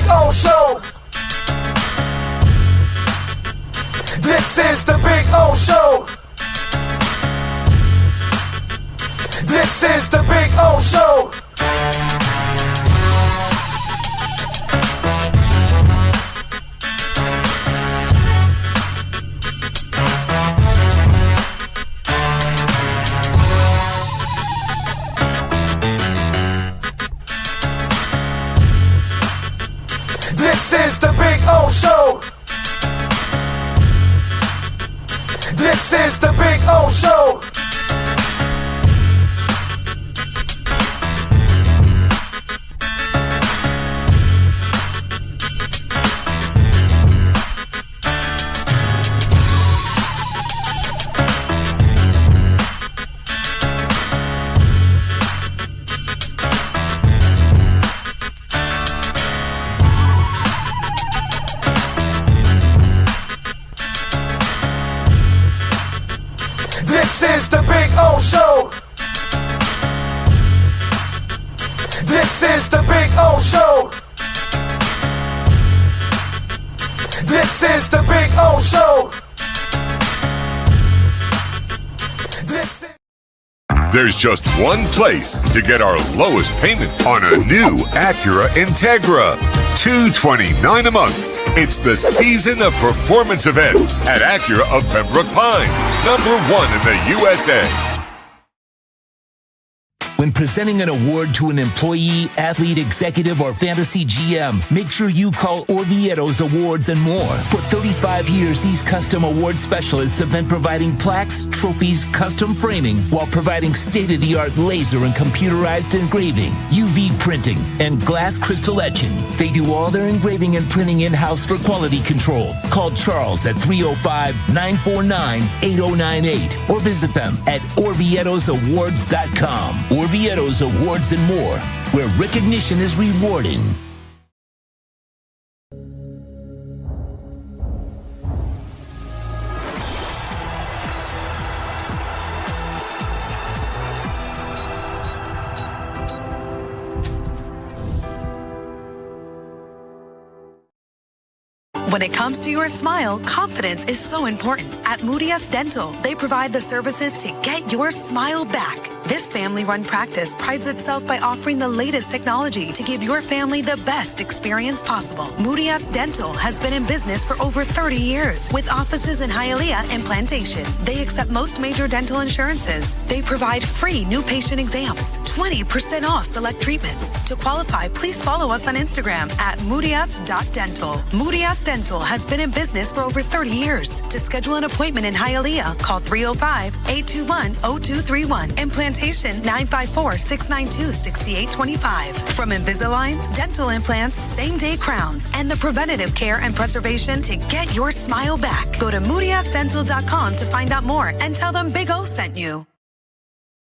O Show. This is the Big O Show. This is the Big O Show. This is the Big O Show. This is the Big O Show. This is the Big O Show. This is the Big O Show. This is the Big O Show. This is... There's just one place to get our lowest payment on a new Acura Integra. $229 a month. It's the season of performance event at Acura of Pembroke Pines, #1 in the USA. When presenting an award to an employee, athlete, executive, or fantasy GM, make sure you call Orvieto's Awards and More. For 35 years, these custom award specialists have been providing plaques, trophies, custom framing, while providing state-of-the-art laser and computerized engraving, UV printing, and glass crystal etching. They do all their engraving and printing in-house for quality control. Call Charles at 305-949-8098 or visit them at orvietosawards.com. Orvieto's Awards and More, where recognition is rewarding. When it comes to your smile, confidence is so important. At Moody S Dental, they provide the services to get your smile back. This family-run practice prides itself by offering the latest technology to give your family the best experience possible. Moody S Dental has been in business for over 30 years with offices in Hialeah and Plantation. They accept most major dental insurances. They provide free new patient exams, 20% off select treatments. To qualify, please follow us on Instagram at moodys.dental. Moody S Dental has been in business for over 30 years. To schedule an appointment in Hialeah, call 305-821-0231 and Plantation 954-692-6825. From Invisaligns, dental implants, same-day crowns, and the preventative care and preservation to get your smile back. Go to moodysdental.com to find out more and tell them Big O sent you.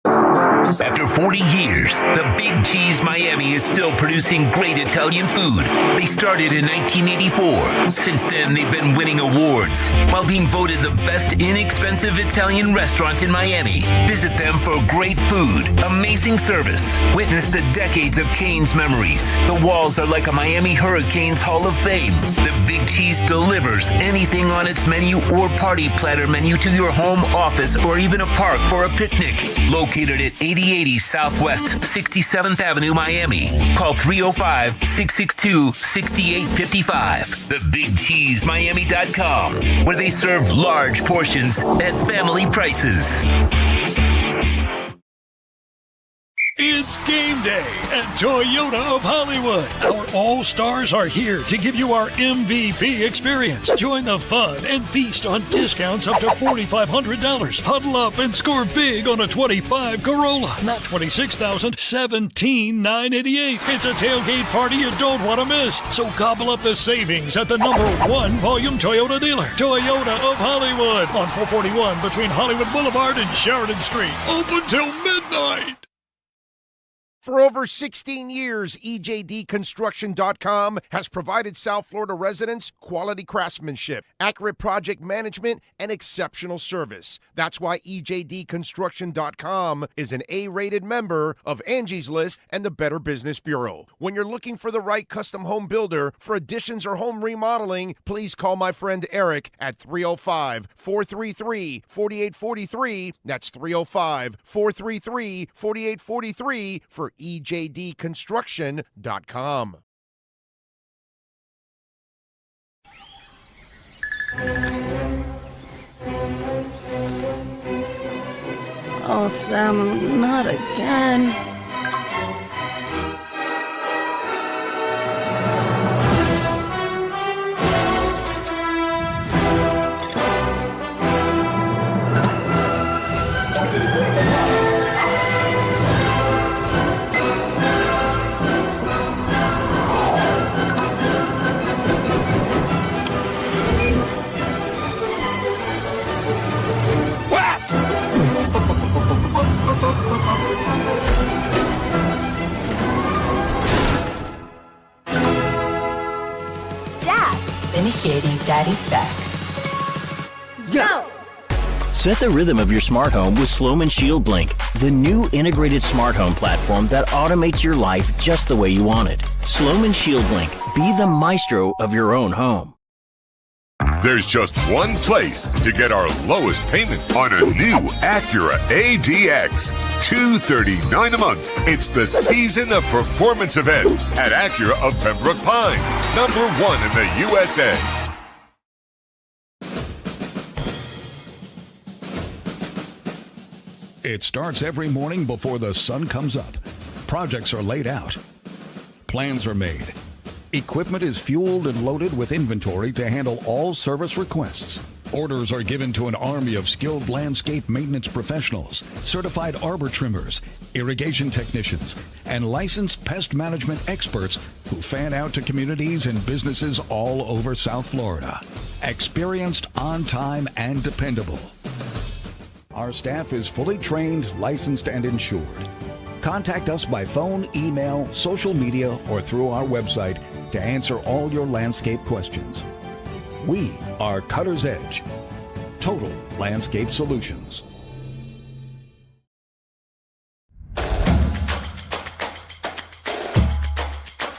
After 40 years, the Big Cheese Miami is still producing great Italian food. They started in 1984. Since then, they've been winning awards while being voted the best inexpensive Italian restaurant in Miami. Visit them for great food, amazing service. Witness the decades of Cane's memories. The walls are like a Miami Hurricanes Hall of Fame. The Big Cheese delivers anything on its menu or party platter menu to your home, office, or even a park for a picnic. Located at 8080 Southwest 67th Avenue, Miami. Call 305-662-6855. TheBigCheeseMiami.com, where they serve large portions at family prices. It's game day at Toyota of Hollywood. Our all-stars are here to give you our MVP experience. Join the fun and feast on discounts up to $4,500. Huddle up and score big on a 25 Corolla. Not $26,000, $17,988. It's a tailgate party you don't want to miss. So gobble up the savings at the #1 volume Toyota dealer. Toyota of Hollywood on 441 between Hollywood Boulevard and Sheridan Street. Open till midnight. For over 16 years, EJDconstruction.com has provided South Florida residents quality craftsmanship, accurate project management, and exceptional service. That's why EJDconstruction.com is an A-rated member of Angie's List and the Better Business Bureau. When you're looking for the right custom home builder for additions or home remodeling, please call my friend Eric at 305-433-4843. That's 305-433-4843 for EJDconstruction.com. Oh, Sam, not again. Initiating Daddy's back. Go! Set the rhythm of your smart home with Sloman Shield Blink, the new integrated smart home platform that automates your life just the way you want it. Sloman Shield Blink. Be the maestro of your own home. There's just one place to get our lowest payment on a new Acura ADX. $239 a month. It's the season of performance event at Acura of Pembroke Pines, #1 in the USA. It starts every morning before the sun comes up. Projects are laid out. Plans are made. Equipment is fueled and loaded with inventory to handle all service requests. Orders are given to an army of skilled landscape maintenance professionals, certified arbor trimmers, irrigation technicians, and licensed pest management experts who fan out to communities and businesses all over South Florida. Experienced, on time, and dependable. Our staff is fully trained, licensed, and insured. Contact us by phone, email, social media, or through our website to answer all your landscape questions. We are Cutter's Edge, Total Landscape Solutions.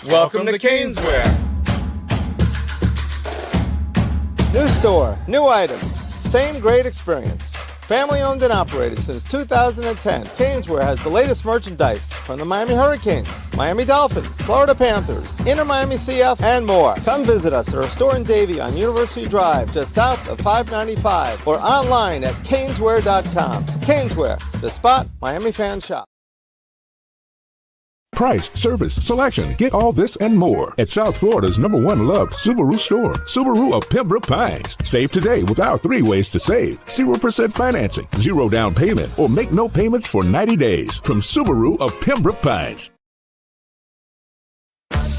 Welcome to Caneswear. New store, new items, same great experience. Family owned and operated since 2010, Caneswear has the latest merchandise from the Miami Hurricanes, Miami Dolphins, Florida Panthers, Inter Miami CF, and more. Come visit us at our store in Davie on University Drive, just south of 595, or online at caneswear.com. Caneswear, the spot Miami fans shop. Price, service, selection. Get all this and more at South Florida's #1 loved Subaru store, Subaru of Pembroke Pines. Save today with our 3 ways to save. 0% financing, 0 down payment, or make no payments for 90 days from Subaru of Pembroke Pines.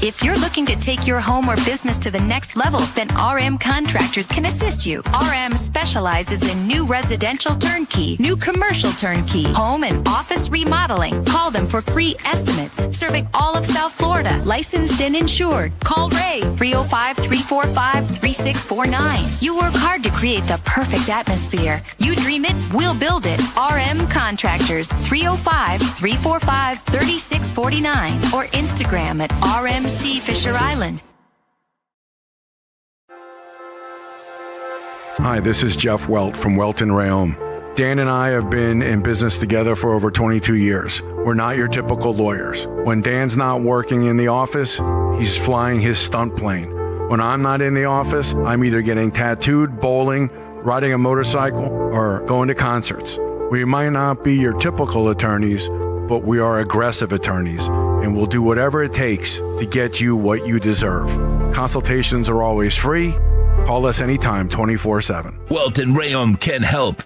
If you're looking to take your home or business to the next level, then RM Contractors can assist you. RM specializes in new residential turnkey, new commercial turnkey, home and office remodeling. Call them for free estimates. Serving all of South Florida, licensed and insured. Call Ray, 305-345-3649. You work hard to create the perfect atmosphere. You dream it, we'll build it. RM Contractors, 305-345-3649. Or Instagram at RMC Fisher Island. Hi, this is Jeff Welt from Welton Rayom. Dan and I have been in business together for over 22 years. We're not your typical lawyers. When Dan's not working in the office, he's flying his stunt plane. When I'm not in the office, I'm either getting tattooed, bowling, riding a motorcycle, or going to concerts. We might not be your typical attorneys, but we are aggressive attorneys, and we'll do whatever it takes to get you what you deserve. Consultations are always free. Call us anytime, 24/7. Welton Rayom can help.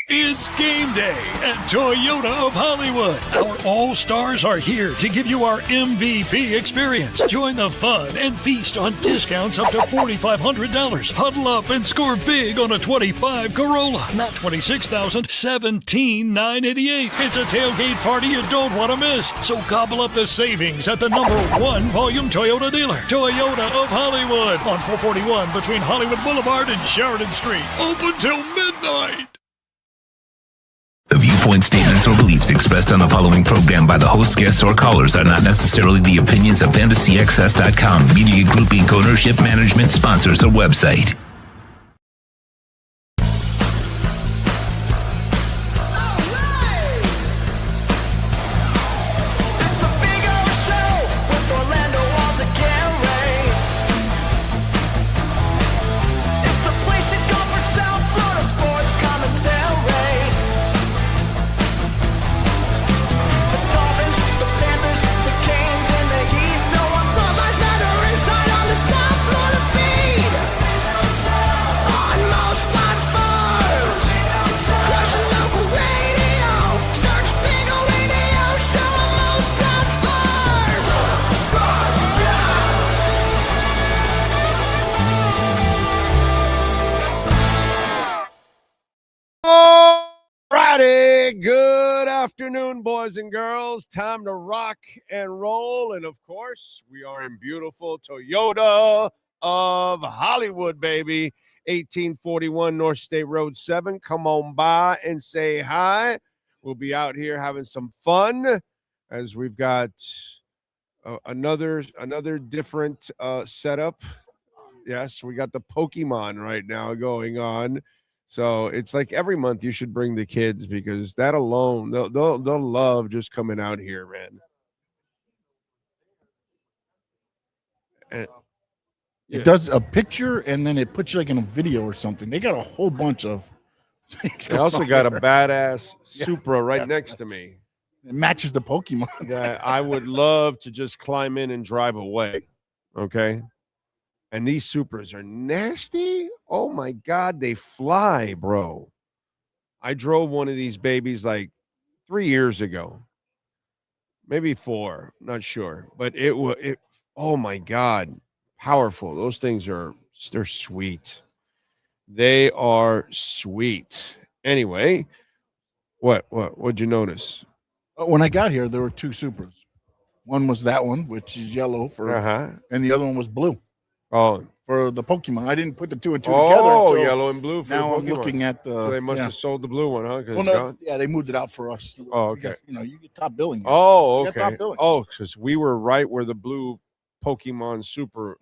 It's game day at Toyota of Hollywood. Our All-Stars are here to give you our MVP experience. Join the fun and feast on discounts up to $4,500. Huddle up and score big on a 25 Corolla. Not $26,000, $17,988. It's a tailgate party you don't want to miss. So gobble up the savings at the #1 volume Toyota dealer. Toyota of Hollywood on 441 between Hollywood Boulevard and Sheridan Street. Open till midnight. The viewpoints, statements, or beliefs expressed on the following program by the host, guests, or callers are not necessarily the opinions of FantasyAccess.com, Media Group Inc. ownership, management, sponsors, or website. Good afternoon, boys and girls. Time to rock and roll. And of course, we are in beautiful Toyota of Hollywood, baby. 1841 North State Road 7. Come on by and say hi. We'll be out here having some fun as we've got another different setup. Yes, we got the Pokemon right now going on. So it's like every month you should bring the kids because that alone, they'll love just coming out here, man. And, It does a picture and then it puts you like in a video or something. They got a whole bunch of things. They also got a badass Supra right next to me. It matches the Pokemon. That I would love to just climb in and drive away. Okay. And these Supras are nasty. Oh my God, they fly, bro. I drove one of these babies like 3 years ago, maybe 4, not sure. But it. Oh my God, powerful. Those things they're sweet. They are sweet. Anyway, what'd you notice? When I got here, there were 2 Supras. One was that one, which is yellow and the other one was blue. Oh, for the Pokemon. I didn't put the 2 and 2 together. Oh, yellow and blue for now the Pokemon. I'm looking at the. So they must have sold the blue one, huh? Well, no, they moved it out for us. Oh, okay. You get top billing. Oh, okay. Top billing. Oh, because we were right where the blue Pokemon Supra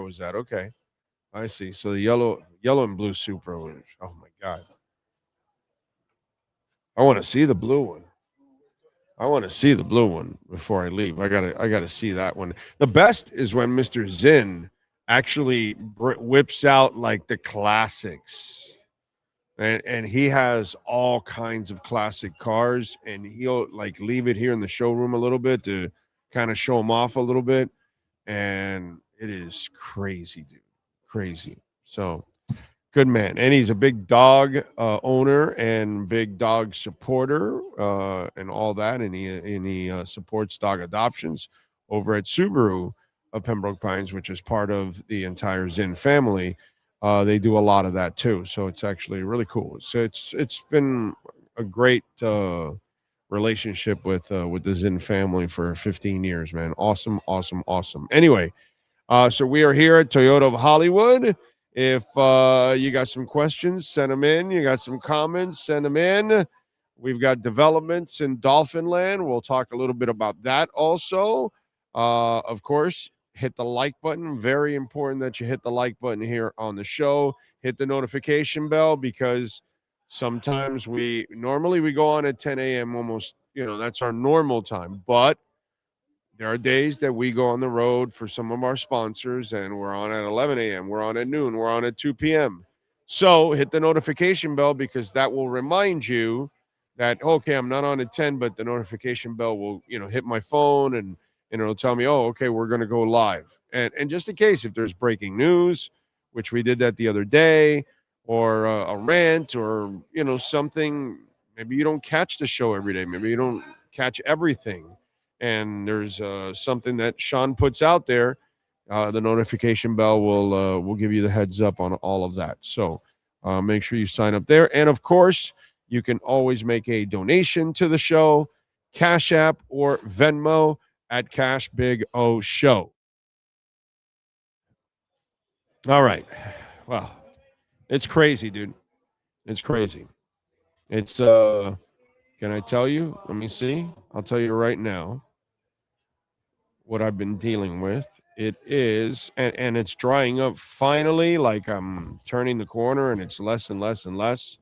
was at. Okay, I see. So the yellow and blue Supra was. Oh my God. I want to see the blue one. I want to see the blue one before I leave. I gotta see that one. The best is when Mr. Zinn actually whips out like the classics, and he has all kinds of classic cars, and he'll like leave it here in the showroom a little bit to kind of show them off a little bit, and it is crazy, dude, crazy. So good man. And he's a big dog owner and big dog supporter and all that. And he supports dog adoptions over at Subaru of Pembroke Pines, which is part of the entire Zinn family. They do a lot of that too. So it's actually really cool. So it's been a great relationship with the Zinn family for 15 years, man. Awesome. Anyway, so we are here at Toyota of Hollywood. If you got some questions, send them in. You got some comments, send them in. We've got developments in Dolphin Land. We'll talk a little bit about that also. Of course, hit the like button. Very important that you hit the like button here on the show. Hit the notification bell because sometimes normally we go on at 10 a.m. almost, that's our normal time. But there are days that we go on the road for some of our sponsors, and we're on at 11 a.m., we're on at noon, we're on at 2 p.m. So hit the notification bell because that will remind you that, okay, I'm not on at 10, but the notification bell will, hit my phone and it'll tell me, oh, okay, we're going to go live. And just in case, if there's breaking news, which we did that the other day, or a rant or, something. Maybe you don't catch the show every day. Maybe you don't catch everything. And there's something that Sean puts out there. The notification bell will give you the heads up on all of that. So make sure you sign up there. And, of course, you can always make a donation to the show, Cash App or Venmo at Cash Big O Show. All right. Well, it's crazy, dude. It's crazy. It's, can I tell you? Let me see. I'll tell you right now what I've been dealing with. It is, and it's drying up finally, like I'm turning the corner and it's less and less and less,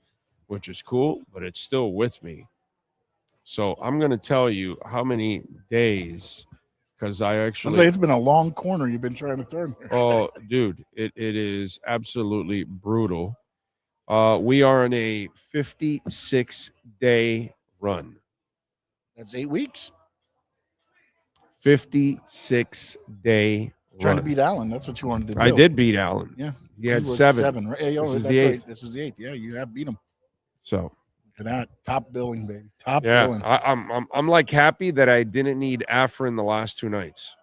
which is cool, but it's still with me. So I'm going to tell you how many days, because I actually... it's been a long corner you've been trying to turn here. Oh, dude, it is absolutely brutal. We are on a 56-day run. That's 8 weeks. 56-day Trying run. to beat Allen. That's what you wanted to do. I did beat Allen. Yeah. He had 7. 7, right? Yeah, this is the 8th. Right. This is the 8th. Yeah, you have beat him. So for that, top billing, baby. Top billing. I'm like happy that I didn't need Afrin the last 2 nights.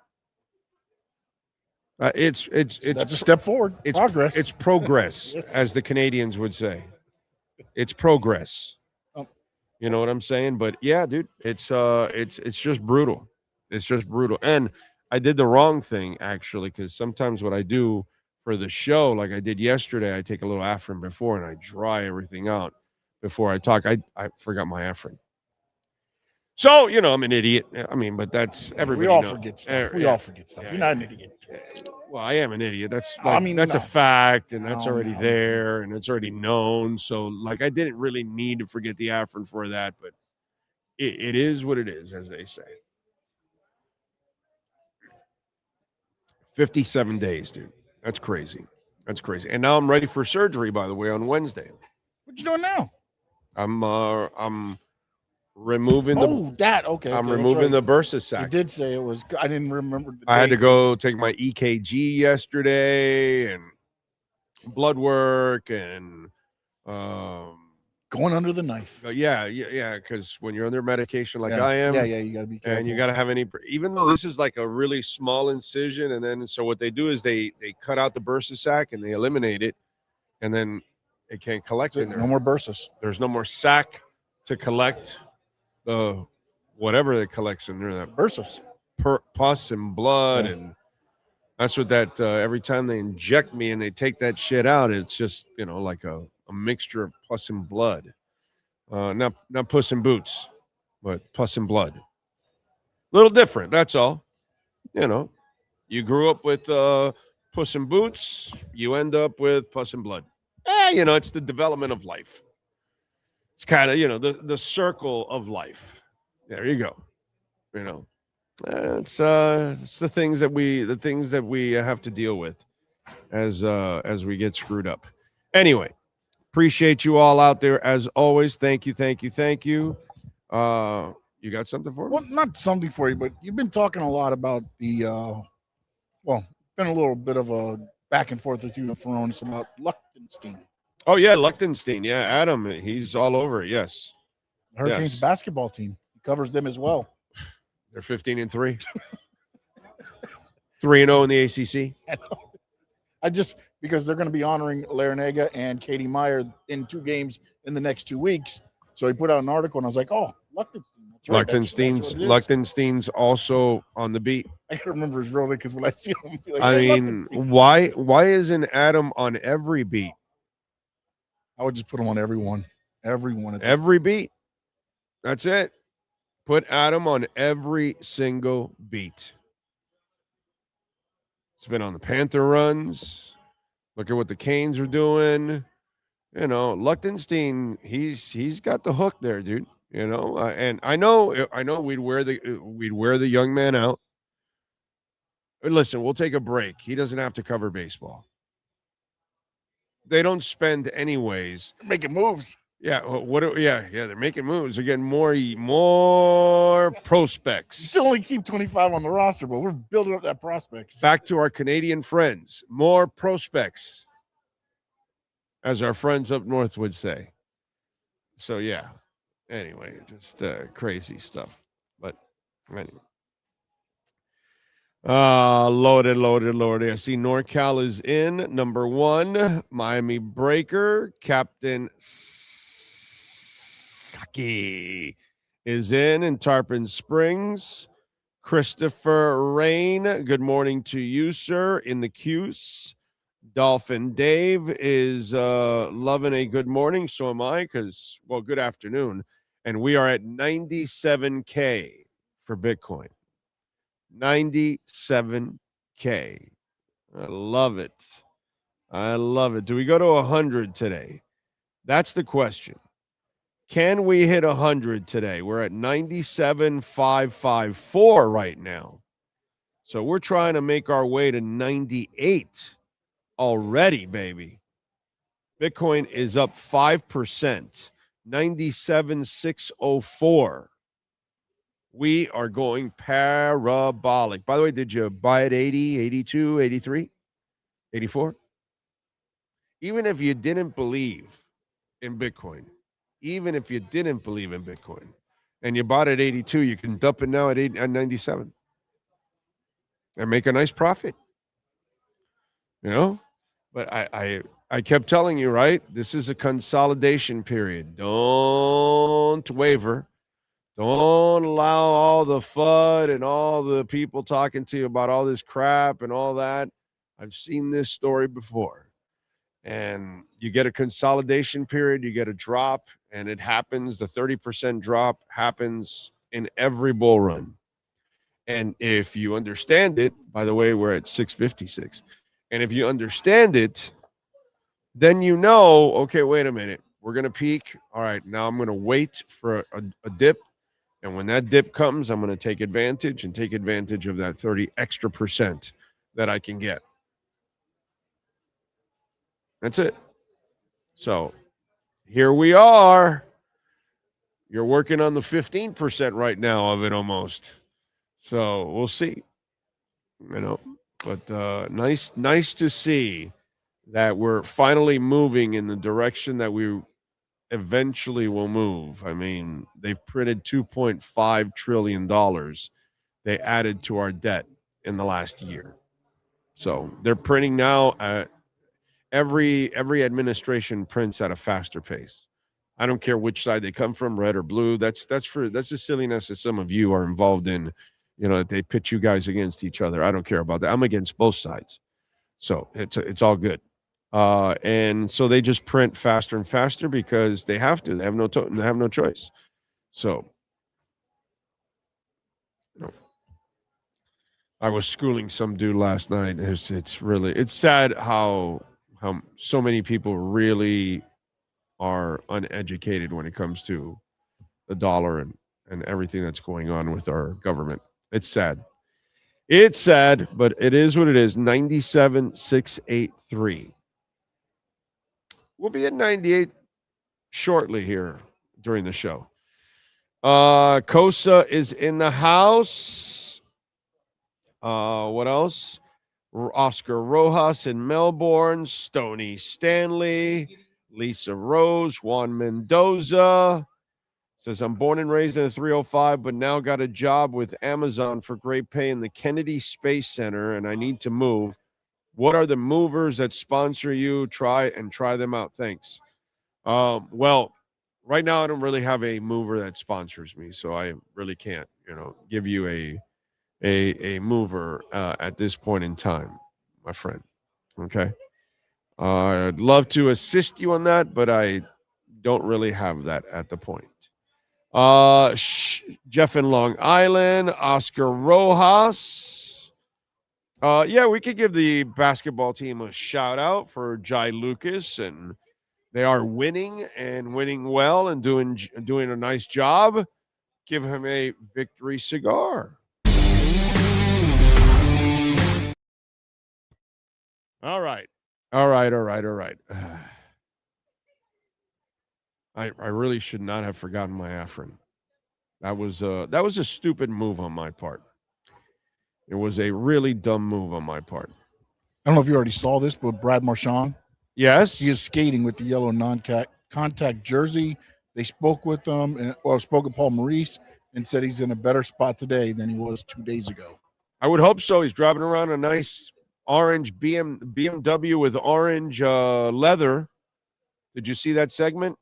It's that's a step forward. It's progress. It's progress, Yes. as the Canadians would say. It's progress. You know what I'm saying? But yeah, dude, it's just brutal. It's just brutal. And I did the wrong thing, actually, because sometimes what I do for the show, like I did yesterday, I take a little Afrin before and I dry everything out before I talk. I forgot my Afrin. So, I'm an idiot. I mean, but that's everybody. We all forget stuff. We all forget stuff. You're not an idiot. Well, I am an idiot. That's that's a fact, and that's already there, and it's already known. So, like, I didn't really need to forget the Afrin for that, but it is what it is, as they say. 57 days, dude. That's crazy. That's crazy. And now I'm ready for surgery, by the way, on Wednesday. What you doing now? I'm removing I'm removing the bursa sac. You did say it was. I didn't remember. I had to go take my EKG yesterday and blood work and going under the knife. Yeah. Because when you're under medication like I am, you gotta be careful. And you gotta have even though this is like a really small incision, and then so what they do is they cut out the bursa sac and they eliminate it, and then it can't collect in there. No more bursas. There's no more sac to collect the whatever that collects in there, that bursas, pus and blood, and that's what that every time they inject me and they take that shit out, it's just like a mixture of pus and blood, not puss and boots, but pus and blood. A little different, that's all. You grew up with puss and boots, you end up with pus and blood. It's the development of life. It's kind of, the circle of life. There you go. It's the things that we have to deal with as we get screwed up. Anyway, appreciate you all out there as always. Thank you. You got something for me? Well, not something for you, but you've been talking a lot about the been a little bit of a back and forth with you and Feronis about Lichtenstein. Oh, yeah, Lichtenstein. Yeah, Adam, he's all over it, yes. Hurricanes basketball team. He covers them as well. They're 15-3. 3-0 in the ACC. Because they're going to be honoring Larinaga and Katie Meyer in 2 games in the next 2 weeks. So he put out an article, and I was like, oh, Lichtenstein. That's right. Lichtenstein's also on the beat. I can't remember his real name because when I see him, like, I mean, why isn't Adam on every beat? I would just put him on everyone. Every beat. That's it. Put Adam on every single beat. It's been on the Panther runs. Look at what the Canes are doing. Lichtenstein, he's got the hook there, dude. And I know we'd wear the young man out. Listen, we'll take a break. He doesn't have to cover baseball. They don't spend anyways. They're making moves. Yeah. They're making moves. They're getting more prospects. You still only keep 25 on the roster, but we're building up that prospects. Back to our Canadian friends. More prospects. as our friends up north would say. So yeah. Anyway, just crazy stuff. But anyway. Loaded. I see NorCal is in. Number 1, Miami Breaker. Captain Saki is in Tarpon Springs. Christopher Rain, good morning to you, sir, in the Cuse. Dolphin Dave is loving a good morning. So am I, because, well, good afternoon. And we are at 97K for Bitcoin. 97K. I love it. Do we go to 100 today? That's the question. Can we hit 100 today? We're at 97,554 right now. So we're trying to make our way to 98 already, baby. Bitcoin is up 5%, 97,604. We are going parabolic. By the way, did you buy at 80, 82, 83, 84? Even if you didn't believe in Bitcoin, and you bought at 82, you can dump it now at 97 and make a nice profit. You know? But I kept telling you, right? This is a consolidation period. Don't waver. Don't allow all the FUD and all the people talking to you about all this crap and all that. I've seen this story before. And you get a consolidation period, you get a drop, and it happens. The 30% drop happens in every bull run. And if you understand it, by the way, we're at 656. And if you understand it, then you know, okay, wait a minute. We're going to peak. All right, now I'm going to wait for a dip. And when that dip comes, I'm going to take advantage of that 30 extra percent that I can get. That's it. So here we are. You're working on the 15% right now of it almost. So we'll see. You know, but nice to see that we're finally moving in the direction that we eventually will move. I mean, they've printed $2.5 trillion they added to our debt in the last year. So they're printing now. Every administration prints at a faster pace. I don't care which side they come from, red or blue. That's the silliness that some of you are involved in. You know, they pit you guys against each other. I don't care about that. I'm against both sides. So it's all good. And so they just print faster and faster because they have to. They have no choice. So, you know, I was schooling some dude last night. It's sad how so many people really are uneducated when it comes to the dollar and everything that's going on with our government. It's sad. It's sad, but it is what it is. 97,683. We'll be at 98 shortly here during the show. Kosa is in the house. What else? Oscar Rojas in Melbourne. Stony Stanley. Lisa Rose. Juan Mendoza. Says, I'm born and raised in a 305, but now got a job with Amazon for great pay in the Kennedy Space Center, and I need to move. What are the movers that sponsor you? Try them out. Thanks. Well, right now I don't really have a mover that sponsors me, so I really can't, give you a mover at this point in time, my friend. Okay. I'd love to assist you on that, but I don't really have that at the point. Jeff in Long Island, Oscar Rojas. Yeah, we could give the basketball team a shout out for Jai Lucas, and they are winning well and doing a nice job. Give him a victory cigar. All right. I really should not have forgotten my Afrin. That was a stupid move on my part. It was a really dumb move on my part. I don't know if you already saw this, but Brad Marchand. Yes. He is skating with the yellow non-contact jersey. They spoke with him, spoke with Paul Maurice, and said he's in a better spot today than he was 2 days ago. I would hope so. He's driving around a nice orange BMW with orange leather. Did you see that segment?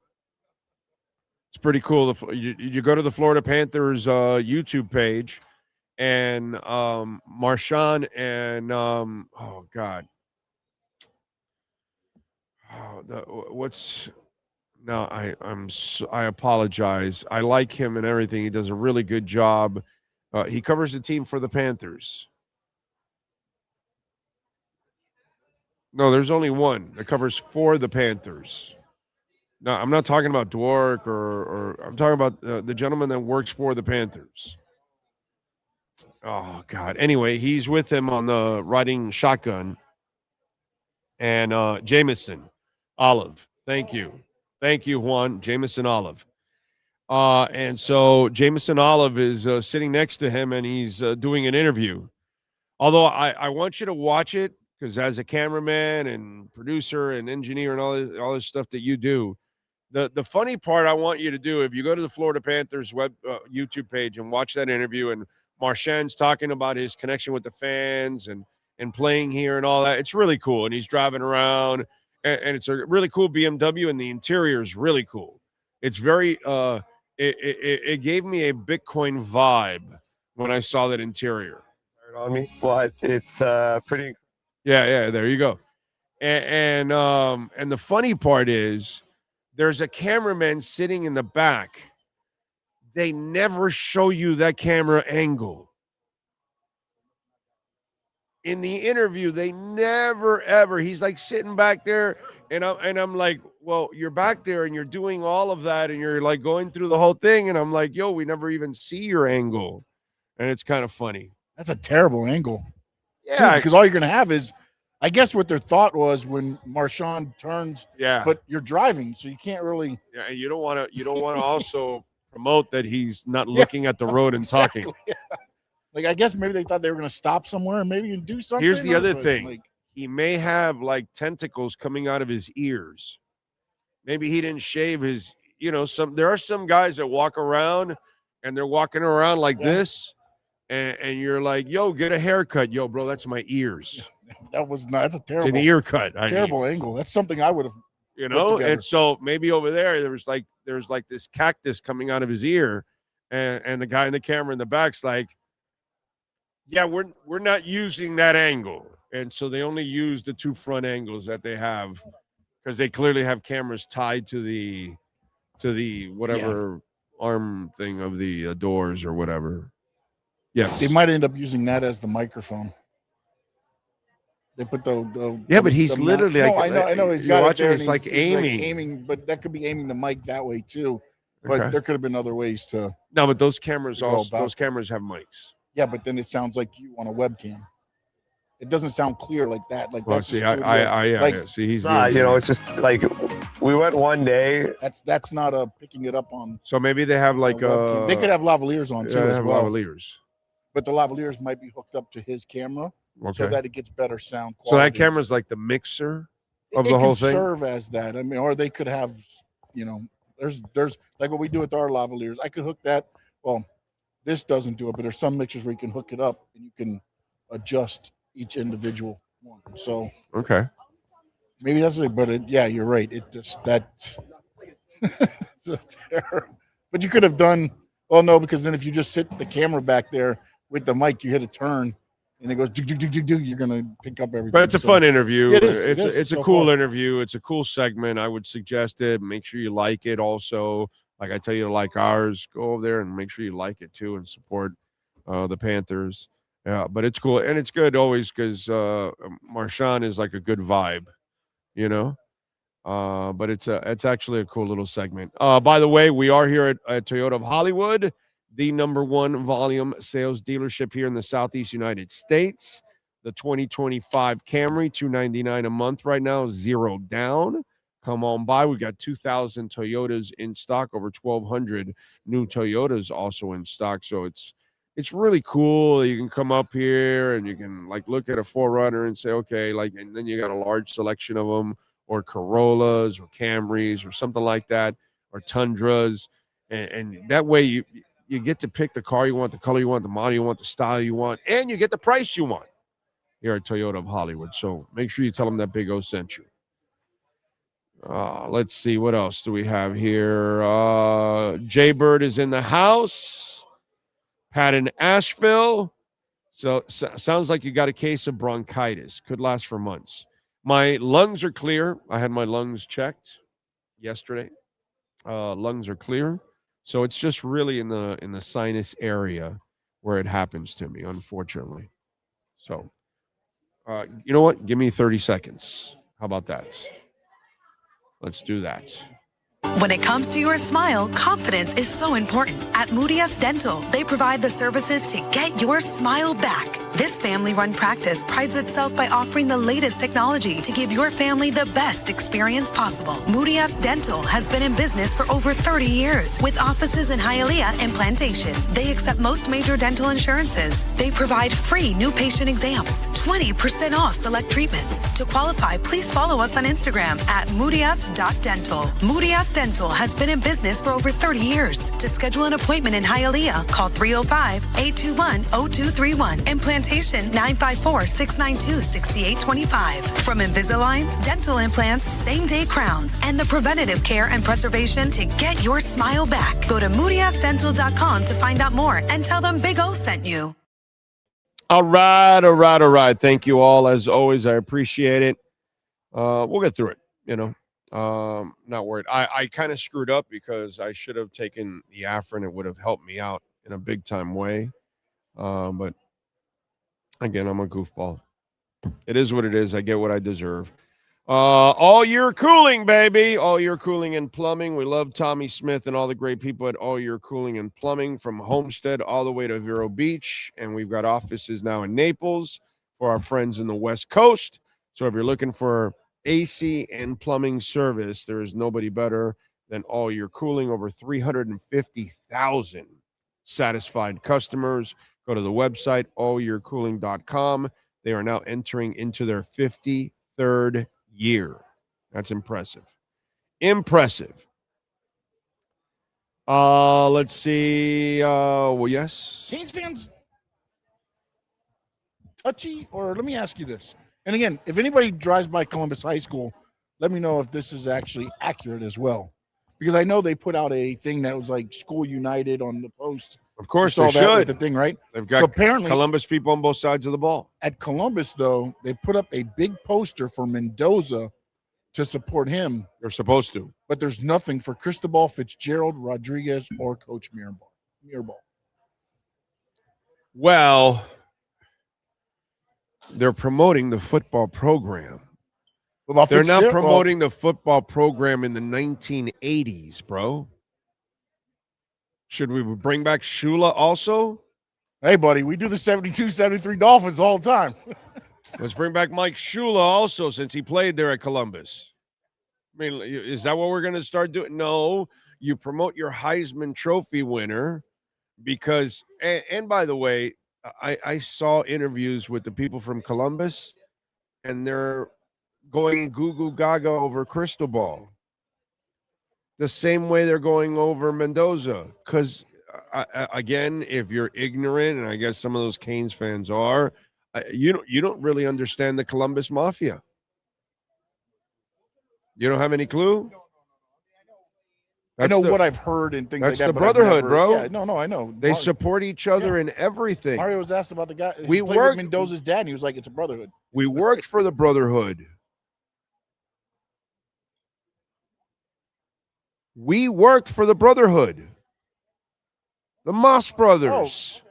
It's pretty cool. You go to the Florida Panthers YouTube page, and Marshawn and oh God, I apologize. I like him and everything. He does a really good job. He covers the team for the Panthers. No, there's only one that covers for the Panthers. No, I'm not talking about Dwork or I'm talking about the gentleman that works for the Panthers. Oh, God. Anyway, he's with him on the riding shotgun. And Jameson Olive. Thank you. Thank you, Juan. Jameson Olive. And so Jameson Olive is sitting next to him, and he's doing an interview. Although I want you to watch it, because as a cameraman and producer and engineer and all this stuff that you do, the funny part I want you to do, if you go to the Florida Panthers web YouTube page and watch that interview, and Marshawn's talking about his connection with the fans and playing here and all that, it's really cool. And he's driving around, and it's a really cool BMW, and the interior is really cool. It's very it gave me a Bitcoin vibe when I saw that interior. On me, but it's pretty. Yeah, there you go. And the funny part is, there's a cameraman sitting in the back. They never show you that camera angle. In the interview, they never, ever. He's like sitting back there, and I'm like, well, you're back there and you're doing all of that, and you're like going through the whole thing, and I'm like, yo, we never even see your angle. And it's kind of funny. That's a terrible angle. Yeah. Because all you're going to have is, I guess what their thought was when Marshawn turns. Yeah. But you're driving, so you can't really. Yeah, and you don't want to also promote that he's not looking at the road and exactly, talking. Yeah. Like, I guess maybe they thought they were going to stop somewhere and maybe do something. Here's the other thing. Like, he may have like tentacles coming out of his ears. Maybe he didn't shave his, there are some guys that walk around and they're walking around like this. And you're like, yo, get a haircut. Yo, bro, that's my ears. That's a terrible. It's an ear cut. Terrible angle. That's something I would have. And so maybe over there, there's like this cactus coming out of his ear, and the guy in the camera in the back's like, yeah, we're not using that angle. And so they only use the two front angles that they have, because they clearly have cameras tied to the whatever arm thing of the doors or whatever. Yes. They might end up using that as the microphone. They put the but he's literally I know he's got watching. It there, it's like aiming, but that could be aiming the mic that way too. But there could have been other ways to. No, but those cameras have mics. Yeah, but then it sounds like you on a webcam. It doesn't sound clear like that. Like, well, see, see, he's it's just like we went one day. That's not a picking it up on. So maybe they have like they could have lavaliers on too as well. Lavaliers. But the lavaliers might be hooked up to his camera, so that it gets better sound quality. So that camera's like the mixer of the whole thing. Serve as that. I mean, or they could have, there's like what we do with our lavaliers. I could hook that. Well, this doesn't do it, but there's some mixers where you can hook it up and you can adjust each individual one. So maybe that's it. But you're right. It just that's but you could have done. Oh no, because then if you just sit the camera back there with the mic, you hit a turn and it goes do. You're gonna pick up everything. But it's a fun interview. It is. It's a cool interview. It's a cool segment. I would suggest it. Make sure you like it. Also, like I tell you to like ours, go over there and make sure you like it too and support the Panthers. Yeah, but it's cool and it's good always because Marshawn is like a good vibe, But it's actually a cool little segment. By the way, we are here at Toyota of Hollywood, the #1 volume sales dealership here in the Southeast United States. The 2025 Camry, $299 a month right now, 0 down. Come on by. We got 2,000 Toyotas in stock, over 1,200 new Toyotas also in stock. So it's really cool. You can come up here and you can like look at a 4Runner and say, okay, like, and then you got a large selection of them. or Corollas or Camrys or something like that, or Tundras. And that way you get to pick the car you want, the color you want, the model you want, the style you want, and you get the price you want here at Toyota of Hollywood. So make sure you tell them that Big O sent you. Let's see, what else do we have here? Jaybird is in the house. Pat in Asheville. So sounds like you got a case of bronchitis. Could last for months. My lungs are clear. I had my lungs checked yesterday. Lungs are clear. So it's just really in the sinus area where it happens to me, unfortunately. So, you know what? Give me 30 seconds. How about that? Let's do that. When it comes to your smile, confidence is so important. At Moody S Dental, they provide the services to get your smile back. This family-run practice prides itself by offering the latest technology to give your family the best experience possible. Moody S Dental has been in business for over 30 years with offices in Hialeah and Plantation. They accept most major dental insurances. They provide free new patient exams, 20% off select treatments. To qualify, please follow us on Instagram at moodys.dental. Moody S Dental has been in business for over 30 years. To schedule an appointment in Hialeah, call 305-821-0231 and Plantation 954-692-6825. From Invisaligns, dental implants, same-day crowns, and the preventative care and preservation to get your smile back. Go to moodysdental.com to find out more and tell them Big O sent you. All right. Thank you all. As always, I appreciate it. We'll get through it, not worried. I kind of screwed up because I should have taken the Afrin. It would have helped me out in a big time way. But again, I'm a goofball. It is what it is. I get what I deserve. All Year Cooling, baby. All Year Cooling and Plumbing. We love Tommy Smith and all the great people at All Year Cooling and Plumbing, from Homestead all the way to Vero Beach. And we've got offices now in Naples for our friends in the West Coast. So if you're looking for AC and plumbing service, there is nobody better than All Year Cooling. Over 350,000 satisfied customers. Go to the website, allyearcooling.com. They are now entering into their 53rd year. That's impressive. Let's see. Yes. Canes fans touchy? Or let me ask you this. And again, if anybody drives by Columbus High School, let me know if this is actually accurate as well. Because I know they put out a thing that was like School United on the post. Of course they should. The thing, right? They've got apparently Columbus people on both sides of the ball. At Columbus, though, they put up a big poster for Mendoza to support him. They're supposed to. But there's nothing for Cristobal, Fitzgerald, Rodriguez, or Coach Mirabal. Well, they're promoting the football program. They're not promoting the football program in the 1980s, bro. Should we bring back Shula also? Hey, buddy, we do the 72-73 Dolphins all the time. Let's bring back Mike Shula also, since he played there at Columbus. I mean, is that what we're going to start doing? No, you promote your Heisman Trophy winner because, and by the way, I saw interviews with the people from Columbus, and they're going goo-goo gaga over Cristobal. The same way they're going over Mendoza. Because, again, if you're ignorant, and I guess some of those Canes fans are, you don't really understand the Columbus Mafia. You don't have any clue? I know what I've heard and things like that. That's the brotherhood, bro. Yeah, no, I know. They support each other in everything. Mario was asked about the guy. We played with Mendoza's dad, and he was like, it's a brotherhood. We worked for the brotherhood. We worked for the brotherhood. The Moss brothers.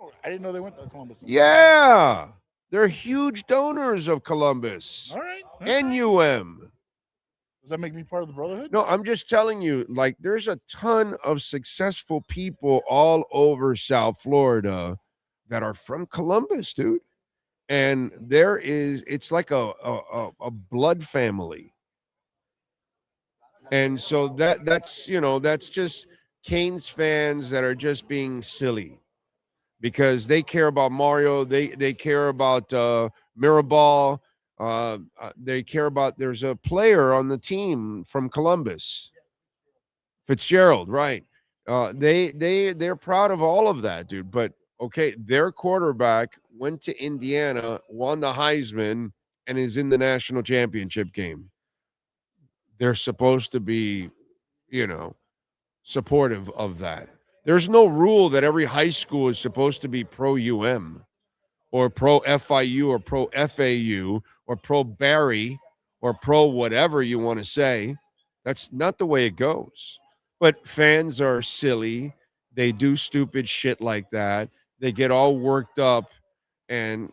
Oh, I didn't know they went to Columbus. Yeah. They're huge donors of Columbus. All right. NUM. Does that make me part of the brotherhood? No, I'm just telling you, like, there's a ton of successful people all over South Florida that are from Columbus, dude. And it's like a blood family. And so that's just Canes fans that are just being silly because they care about Mario. They care about Mirabal. They care about, there's a player on the team from Columbus, Fitzgerald, right? They're proud of all of that, dude. But okay, their quarterback went to Indiana, won the Heisman, and is in the national championship game. They're supposed to be, supportive of that. There's no rule that every high school is supposed to be pro UM or pro FIU or pro FAU or pro Barry or pro whatever you want to say. That's not the way it goes. But fans are silly. They do stupid shit like that. They get all worked up, and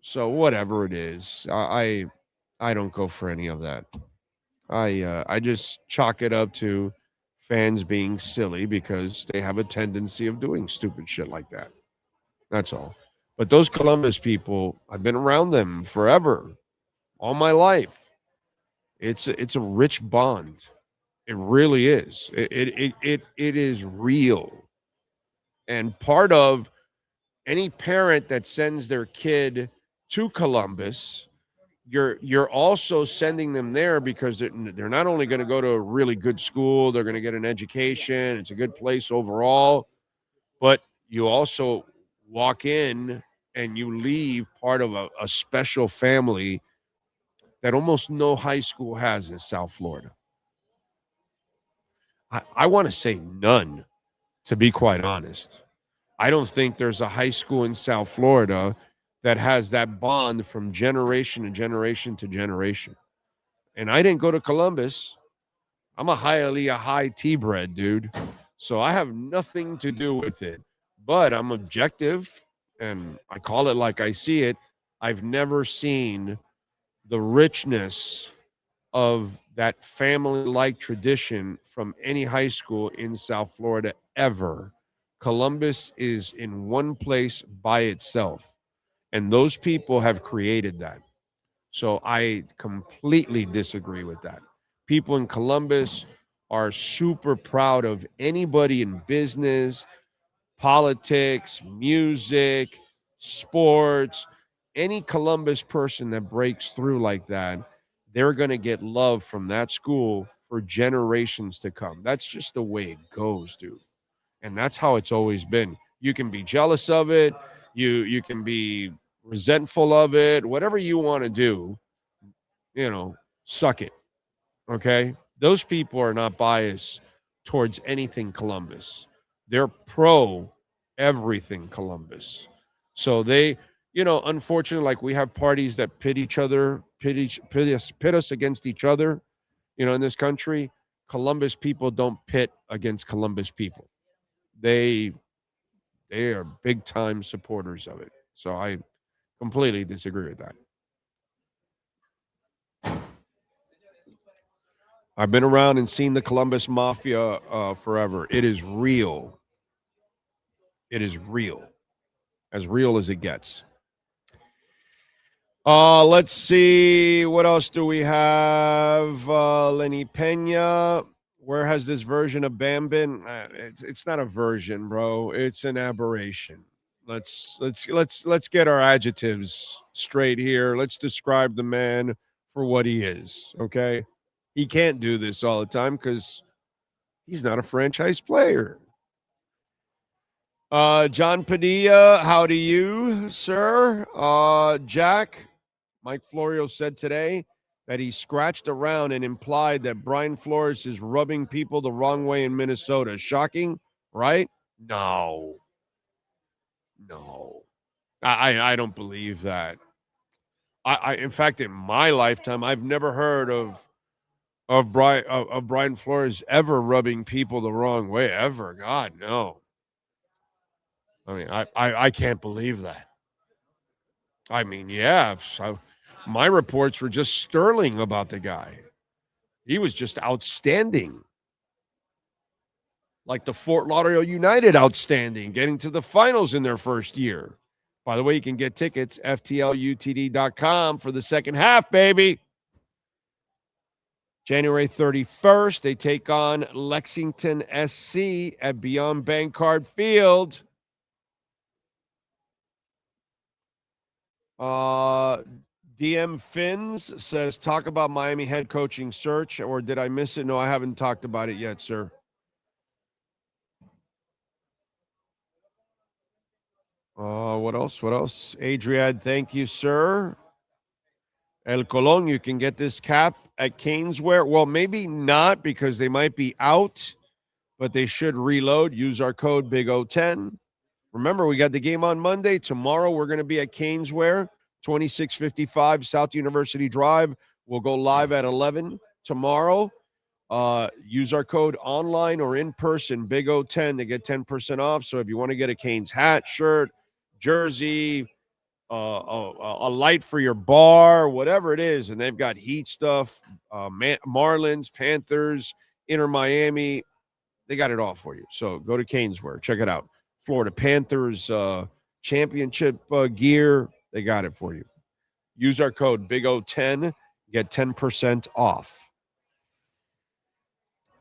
so whatever it is, I don't go for any of that. I just chalk it up to fans being silly because they have a tendency of doing stupid shit like that. That's all. But those Columbus people, I've been around them forever, all my life. It's a rich bond. It really is. It is real. And part of any parent that sends their kid to Columbus, you're also sending them there because they're not only going to go to a really good school, they're going to get an education, it's a good place overall, but you also walk in and you leave part of a special family that almost no high school has in South Florida. I want to say none, to be quite honest. I don't think there's a high school in South Florida that has that bond from generation to generation to generation. And I didn't go to Columbus. I'm a high T bred, dude. So I have nothing to do with it. But I'm objective, and I call it like I see it. I've never seen the richness of that family-like tradition from any high school in South Florida ever. Columbus is in one place by itself, and those people have created that. So I completely disagree with that. People in Columbus are super proud of anybody in business, politics, music, sports. Any Columbus person that breaks through like that, they're going to get love from that school for generations to come. That's just the way it goes, dude. And that's how it's always been. You can be jealous of it. You can be resentful of it. Whatever you want to do, suck it. Okay? Those people are not biased towards anything Columbus. They're pro everything Columbus. So they, unfortunately, like we have parties that pit us against each other, in this country. Columbus people don't pit against Columbus people. They are big time supporters of it. So I completely disagree with that. I've been around and seen the Columbus Mafia forever. It is real. It is real. As real as it gets. Let's see. What else do we have? Lenny Pena. Where has this version of Bam been? It's not a version, bro. It's an aberration. Let's get our adjectives straight here. Let's describe the man for what he is. Okay. He can't do this all the time because he's not a franchise player. John Padilla, how do you, sir? Jack, Mike Florio said today that he scratched around and implied that Brian Flores is rubbing people the wrong way in Minnesota. Shocking, right? No. I don't believe that. I in fact, in my lifetime, I've never heard of Brian Flores ever rubbing people the wrong way, ever. God, no. I mean, I can't believe that. I mean, yeah, my reports were just sterling about the guy. He was just outstanding. Like the Fort Lauderdale United outstanding, getting to the finals in their first year. By the way, you can get tickets, FTLUTD.com for the second half, baby. January 31st, they take on Lexington SC at Beyond Bankcard Field. DM Fins says, talk about Miami head coaching search, or did I miss it? No, I haven't talked about it yet, sir. What else? What else? Adriad, thank you, sir. El Colon, you can get this cap at Caneswear. Well, maybe not because they might be out, but they should reload. Use our code BIG010. Remember, we got the game on Monday. Tomorrow, we're going to be at Caneswear, 2655 South University Drive. We'll go live at 11 tomorrow. Use our code online or in person, BIG010, to get 10% off. So if you want to get a Canes hat, shirt, jersey, a light for your bar, whatever it is, and they've got Heat stuff, Marlins, Panthers, Inter Miami, they got it all for you. So go to Caneswear, check it out. Florida Panthers championship gear, they got it for you. Use our code BIG010, get 10% off.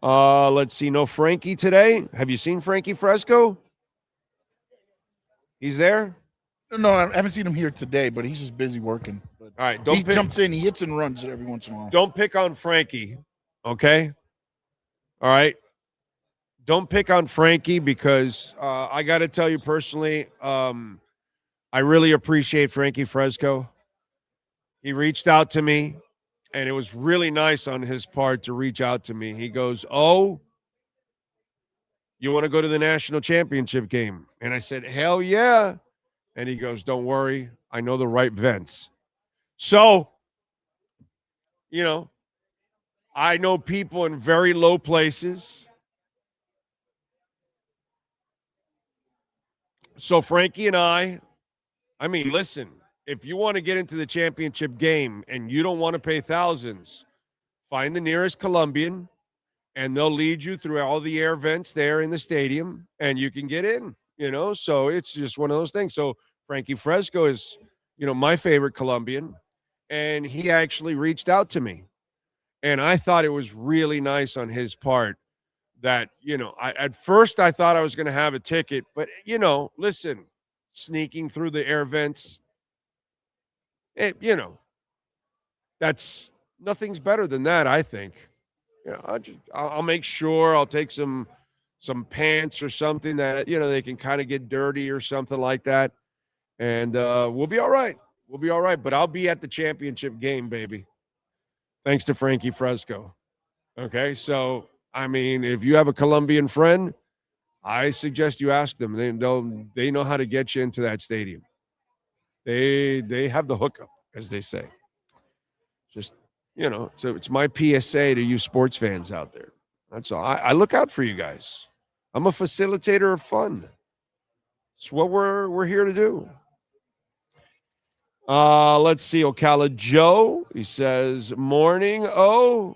Let's see, no Frankie today. Have you seen Frankie Fresco? He's there? No, I haven't seen him here today, but he's just busy working. But all right, he jumps in, he hits and runs every once in a while. Don't pick on Frankie, okay? All right? Don't pick on Frankie because I got to tell you personally, I really appreciate Frankie Fresco. He reached out to me, and it was really nice on his part to reach out to me. He goes, "Oh, you want to go to the national championship game?" And I said, "Hell yeah." And he goes, "Don't worry, I know the right vents." So, you know, I know people in very low places. So Frankie and I mean, listen, if you want to get into the championship game and you don't want to pay thousands, find the nearest Colombian, and they'll lead you through all the air vents there in the stadium, and you can get in, you know? So it's just one of those things. So Frankie Fresco is, you know, my favorite Colombian, and he actually reached out to me. And I thought it was really nice on his part that, you know, at first I thought I was going to have a ticket, but, you know, listen, sneaking through the air vents, you know, that's nothing's better than that, I think. You know, I'll make sure I'll take some pants or something that, you know, they can kind of get dirty or something like that. And we'll be all right. We'll be all right. But I'll be at the championship game, baby. Thanks to Frankie Fresco. Okay, so, I mean, if you have a Colombian friend, I suggest you ask them. They know how to get you into that stadium. They have the hookup, as they say. Just, you know, so it's my PSA to you sports fans out there. That's all. I look out for you guys. I'm a facilitator of fun. It's what we're here to do. Let's see. Ocala Joe, he says, morning. Oh,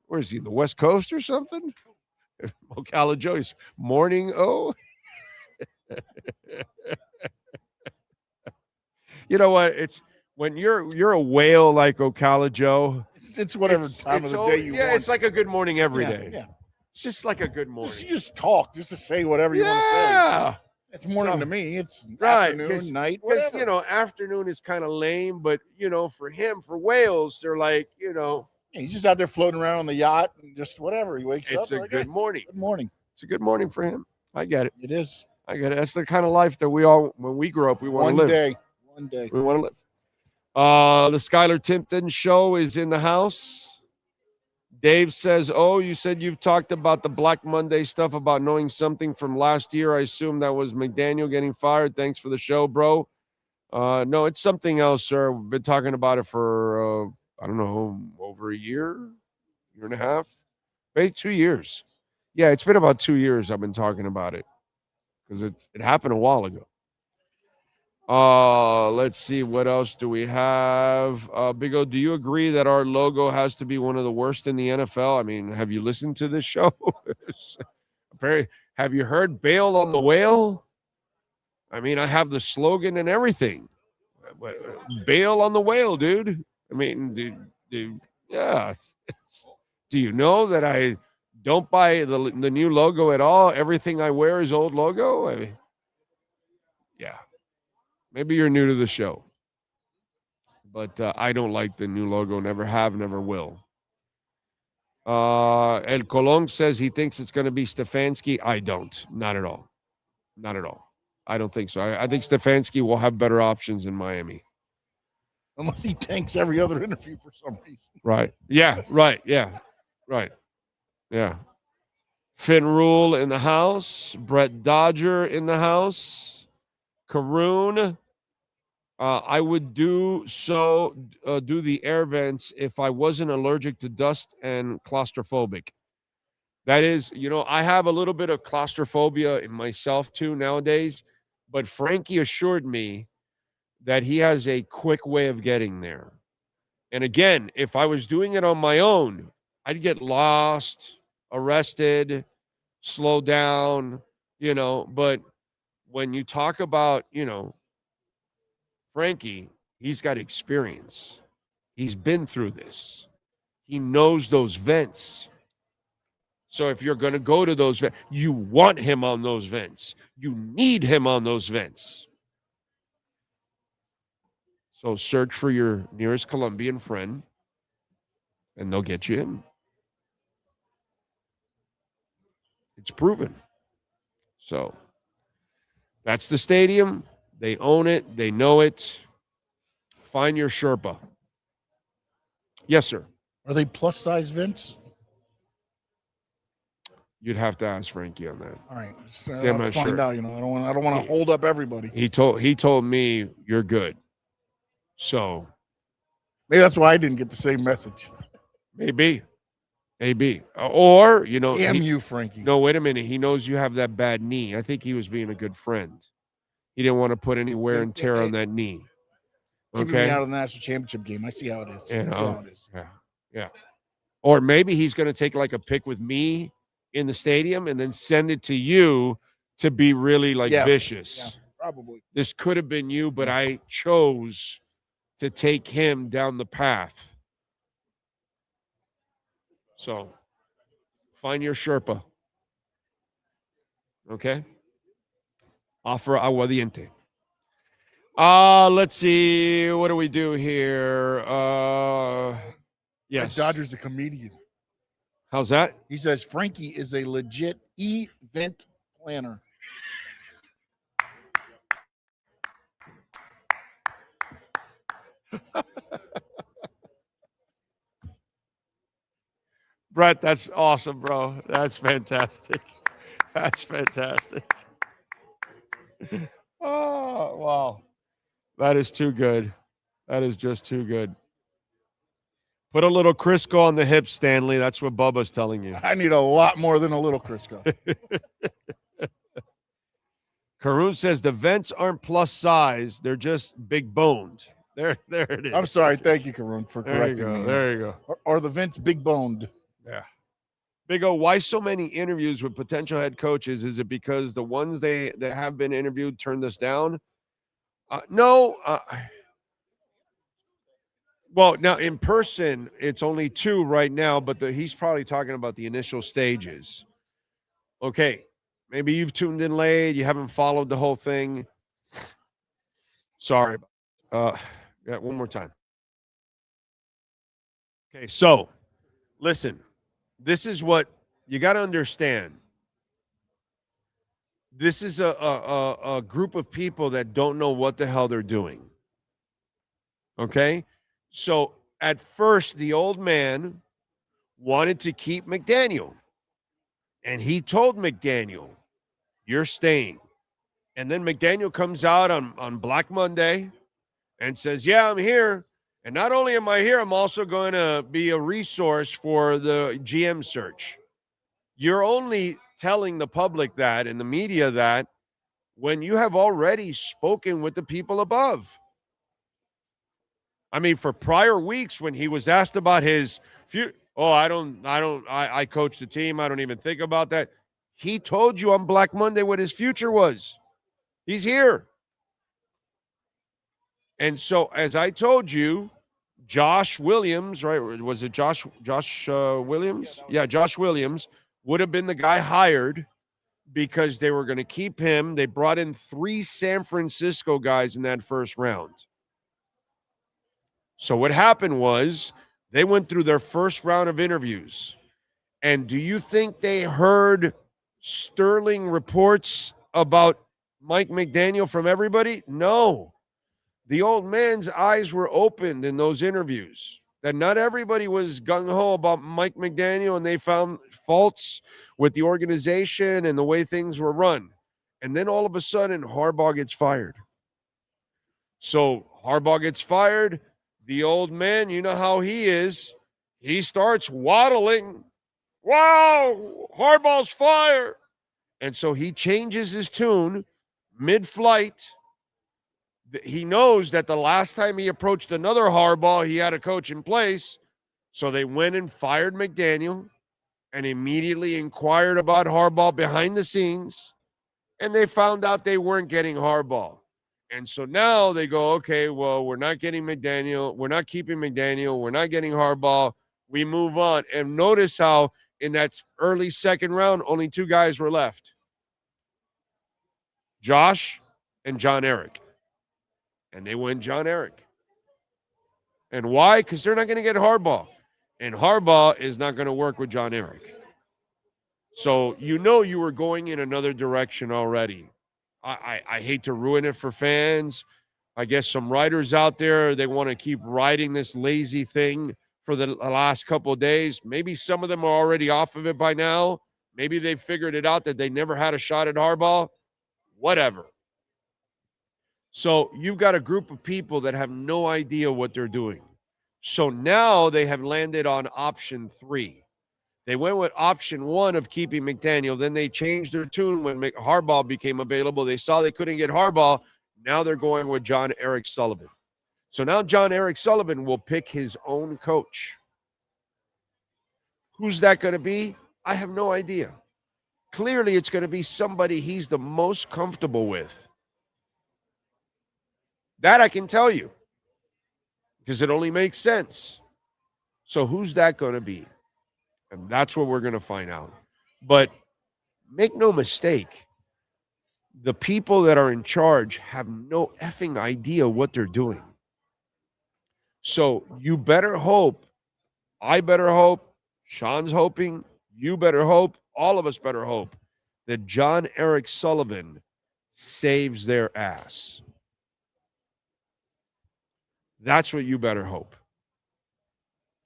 where is he? The West Coast or something? Ocala Joe, he's morning. Oh, you know what? It's when you're a whale like Ocala Joe. It's whatever time of the day you want. Yeah, it's like a good morning every day. Yeah. It's just like a good morning. You just talk, just to say whatever you want to say. Yeah. It's morning to me. It's right, afternoon, night, because, whatever. you know, afternoon is kind of lame, but, you know, for whales, they're like, you know. Yeah, he's just out there floating around on the yacht and just whatever. He wakes up. It's a like, good morning. Good morning. It's a good morning for him. I get it. It is. I get it. That's the kind of life that we all, when we grow up, we want to live. One day. We want to live. The Skylar Timpton show is in the house. Dave says, oh, you said you've talked about the Black Monday stuff about knowing something from last year. I assume that was McDaniel getting fired. Thanks for the show, bro. No, it's something else, sir. We've been talking about it for, I don't know, over a year and a half, maybe 2 years. Yeah, it's been about 2 years I've been talking about it because it happened a while ago. Let's see, what else do we have? Big O, do you agree that our logo has to be one of the worst in the NFL? I mean, have you listened to this show? Have you heard Bail on the Whale? I mean, I have the slogan and everything. Bail on the Whale, dude. I mean, yeah. Do you know that I don't buy the new logo at all? Everything I wear is old logo? I mean, yeah. Maybe you're new to the show. But I don't like the new logo. Never have, never will. El Colón says he thinks it's going to be Stefanski. I don't. Not at all. Not at all. I don't think so. I think Stefanski will have better options in Miami. Unless he tanks every other interview for some reason. Right. Yeah. Right. Yeah. Right. Yeah. Finn Rule in the house. Brett Dodger in the house. Karoon. I would do the air vents if I wasn't allergic to dust and claustrophobic. That is, I have a little bit of claustrophobia in myself too nowadays, but Frankie assured me that he has a quick way of getting there. And again, if I was doing it on my own, I'd get lost, arrested, slow down, but when you talk about, Frankie, he's got experience. He's been through this. He knows those vents. So if you're going to go to those vents, you want him on those vents. You need him on those vents. So search for your nearest Colombian friend, and they'll get you in. It's proven. So that's the stadium. They own it. They know it. Find your Sherpa. Yes, sir. Are they plus-size vents? You'd have to ask Frankie on that. All right. I'm not find sure. out. I don't want to hold up everybody. He told me you're good. So maybe that's why I didn't get the same message. Maybe. Or, damn you, Frankie. No, wait a minute. He knows you have that bad knee. I think he was being a good friend. He didn't want to put any wear and tear on that knee. Keeping me out of the national championship game. I see how it is. Yeah. Or maybe he's going to take like a pic with me in the stadium and then send it to you to be really vicious. Yeah, probably. This could have been you, but I chose to take him down the path. So find your Sherpa. Okay? Offer aguardiente. Let's see. What do we do here? Yes. Dodger's a comedian. How's that? He says Frankie is a legit event planner. Brett, that's awesome, bro. That's fantastic. That's fantastic. Oh, wow. That is too good. That is just too good. Put a little Crisco on the hips, Stanley. That's what Bubba's telling you. I need a lot more than a little Crisco. Karoon says the vents aren't plus size. They're just big boned. There it is. I'm sorry. Thank you, Karoon, for correcting me. There you go. Or the vents big boned. Yeah. Big O, why so many interviews with potential head coaches? Is it because the ones that have been interviewed turned us down? No. Well, now in person, it's only 2 right now, but he's probably talking about the initial stages. Okay. Maybe you've tuned in late. You haven't followed the whole thing. Sorry. Yeah, one more time. Okay, so listen. This is what you got to understand. This is a group of people that don't know what the hell they're doing. Okay? So at first, the old man wanted to keep McDaniel. And he told McDaniel, you're staying. And then McDaniel comes out on Black Monday and says, yeah, I'm here. And not only am I here, I'm also going to be a resource for the GM search. You're only telling the public that and the media that when you have already spoken with the people above. I mean, for prior weeks when he was asked about his future, I coach the team. I don't even think about that. He told you on Black Monday what his future was. He's here. And so, as I told you, Josh Williams, right? Was it Josh Williams? Yeah, Josh Williams would have been the guy hired because they were going to keep him. They brought in 3 San Francisco guys in that first round. So what happened was they went through their first round of interviews. And do you think they heard sterling reports about Mike McDaniel from everybody? No. The old man's eyes were opened in those interviews that not everybody was gung-ho about Mike McDaniel, and they found faults with the organization and the way things were run. And then all of a sudden, Harbaugh gets fired. So Harbaugh gets fired. The old man, you know how he is. He starts waddling. Wow, Harbaugh's fired. And so he changes his tune mid-flight. He knows that the last time he approached another Harbaugh, he had a coach in place. So they went and fired McDaniel and immediately inquired about Harbaugh behind the scenes. And they found out they weren't getting Harbaugh. And so now they go, okay, well, we're not getting McDaniel. We're not keeping McDaniel. We're not getting Harbaugh. We move on. And notice how in that early second round, only two guys were left. Josh and John Eric. And they went John Eric. And why? Because they're not going to get Harbaugh. And Harbaugh is not going to work with John Eric. So you know you were going in another direction already. I hate to ruin it for fans. I guess some writers out there, they want to keep riding this lazy thing for the last couple of days. Maybe some of them are already off of it by now. Maybe they figured it out that they never had a shot at Harbaugh. Whatever. So you've got a group of people that have no idea what they're doing. So now they have landed on option 3. They went with option 1 of keeping McDaniel. Then they changed their tune when Harbaugh became available. They saw they couldn't get Harbaugh. Now they're going with John Eric Sullivan. So now John Eric Sullivan will pick his own coach. Who's that going to be? I have no idea. Clearly, it's going to be somebody he's the most comfortable with. That I can tell you, because it only makes sense. So who's that going to be? And that's what we're going to find out. But make no mistake, the people that are in charge have no effing idea what they're doing. So you better hope, I better hope, Sean's hoping, you better hope, all of us better hope that John Eric Sullivan saves their ass. That's what you better hope.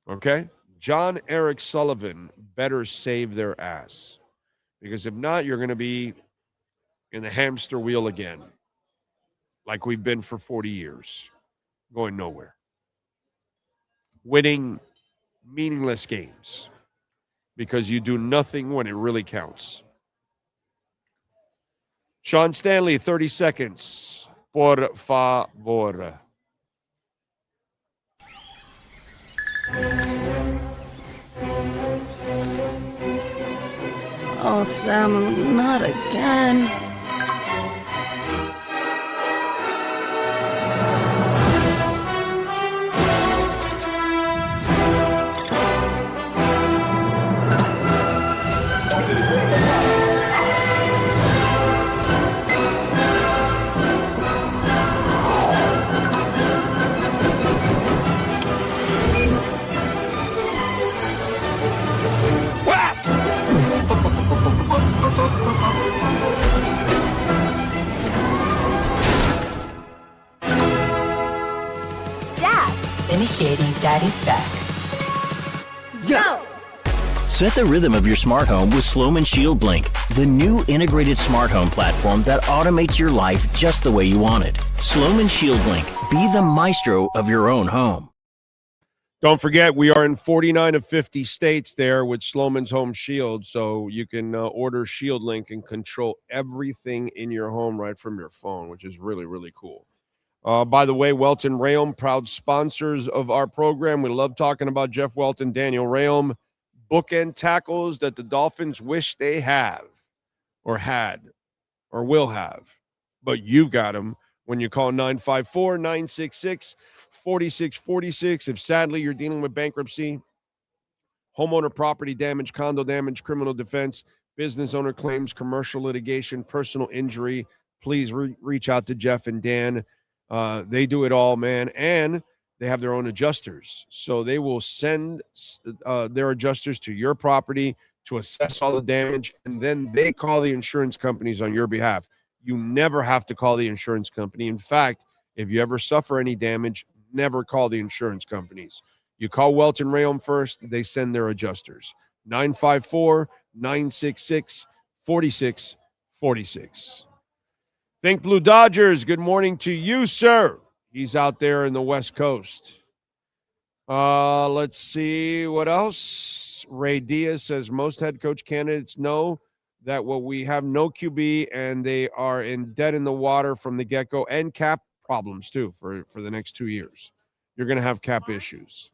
Okay? John Eric Sullivan better save their ass. Because if not, you're going to be in the hamster wheel again. Like we've been for 40 years. Going nowhere. Winning meaningless games. Because you do nothing when it really counts. Sean Stanley, 30 seconds. Por favor. Oh, Sam, not again. Initiating Daddy's back. Go! Set the rhythm of your smart home with Sloman Shield Blink, the new integrated smart home platform that automates your life just the way you want it. Sloman Shield Blink, be the maestro of your own home. Don't forget, we are in 49 of 50 states there with Sloman's Home Shield, so you can order Shield Link and control everything in your home right from your phone, which is really, really cool. By the way, Welton Rayom, proud sponsors of our program. We love talking about Jeff Welton, Daniel Rayom, bookend tackles that the Dolphins wish they have or had or will have. But you've got them when you call 954-966-4646. If sadly you're dealing with bankruptcy, homeowner property damage, condo damage, criminal defense, business owner claims, commercial litigation, personal injury, please reach out to Jeff and Dan. They do it all, man. And they have their own adjusters. So they will send their adjusters to your property to assess all the damage, and then they call the insurance companies on your behalf. You never have to call the insurance company. In fact, if you ever suffer any damage, never call the insurance companies. You call Welton Rayom first, they send their adjusters. 954-966-4646. Think Blue Dodgers, good morning to you, sir. He's out there in the West Coast. Let's see what else. Ray Diaz says most head coach candidates know that we have no QB and they are dead in the water from the get-go, and cap problems too for the next 2 years. You're going to have cap issues.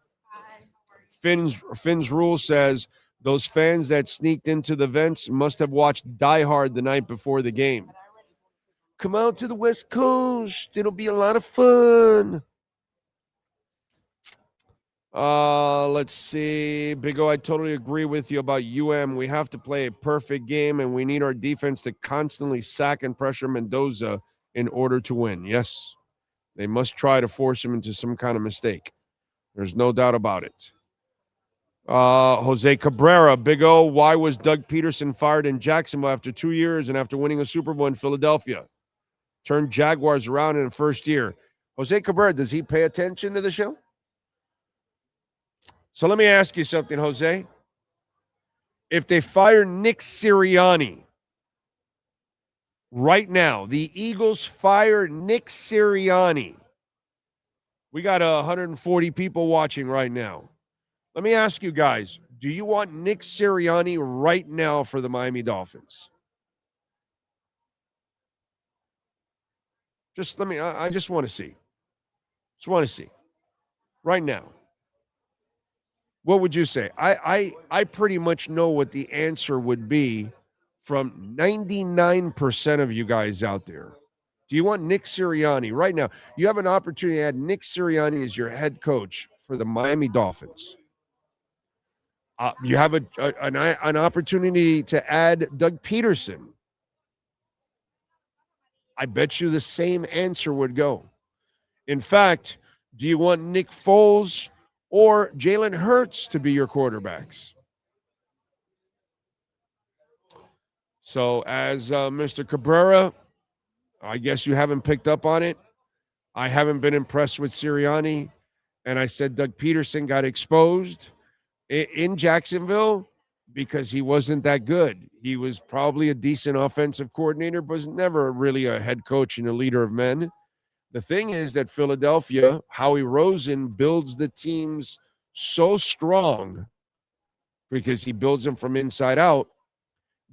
Finn's Rule says those fans that sneaked into the vents must have watched Die Hard the night before the game. Come out to the West Coast. It'll be a lot of fun. Let's see. Big O, I totally agree with you about We have to play a perfect game, and we need our defense to constantly sack and pressure Mendoza in order to win. Yes, they must try to force him into some kind of mistake. There's no doubt about it. Jose Cabrera, Big O, why was Doug Peterson fired in Jacksonville after 2 years and after winning a Super Bowl in Philadelphia? Turned Jaguars around in the first year. Jose Cabrera, does he pay attention to the show? So let me ask you something, Jose. If they fire Nick Sirianni right now, the Eagles fire Nick Sirianni. We got 140 people watching right now. Let me ask you guys, do you want Nick Sirianni right now for the Miami Dolphins? I just want to see. Just want to see. Right now. What would you say? I pretty much know what the answer would be from 99% of you guys out there. Do you want Nick Sirianni right now? You have an opportunity to add Nick Sirianni as your head coach for the Miami Dolphins. You have an opportunity to add Doug Peterson. I bet you the same answer would go. In fact, do you want Nick Foles or Jalen Hurts to be your quarterbacks? So as Mr. Cabrera, I guess you haven't picked up on it. I haven't been impressed with Sirianni. And I said Doug Peterson got exposed in Jacksonville because he wasn't that good. He was probably a decent offensive coordinator, but was never really a head coach and a leader of men. The thing is that Philadelphia, Howie Rosen builds the teams so strong because he builds them from inside out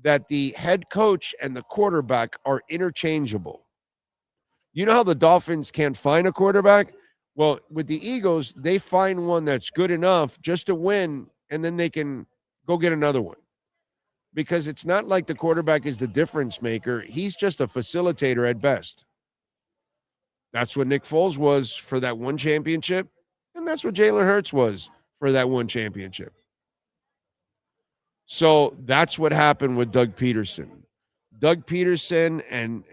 that the head coach and the quarterback are interchangeable. You know how the Dolphins can't find a quarterback? Well, with the Eagles, they find one that's good enough just to win, and then they can go get another one. Because it's not like the quarterback is the difference maker. He's just a facilitator at best. That's what Nick Foles was for that one championship, and that's what Jalen Hurts was for that one championship. So that's what happened with Doug Peterson. Doug Peterson and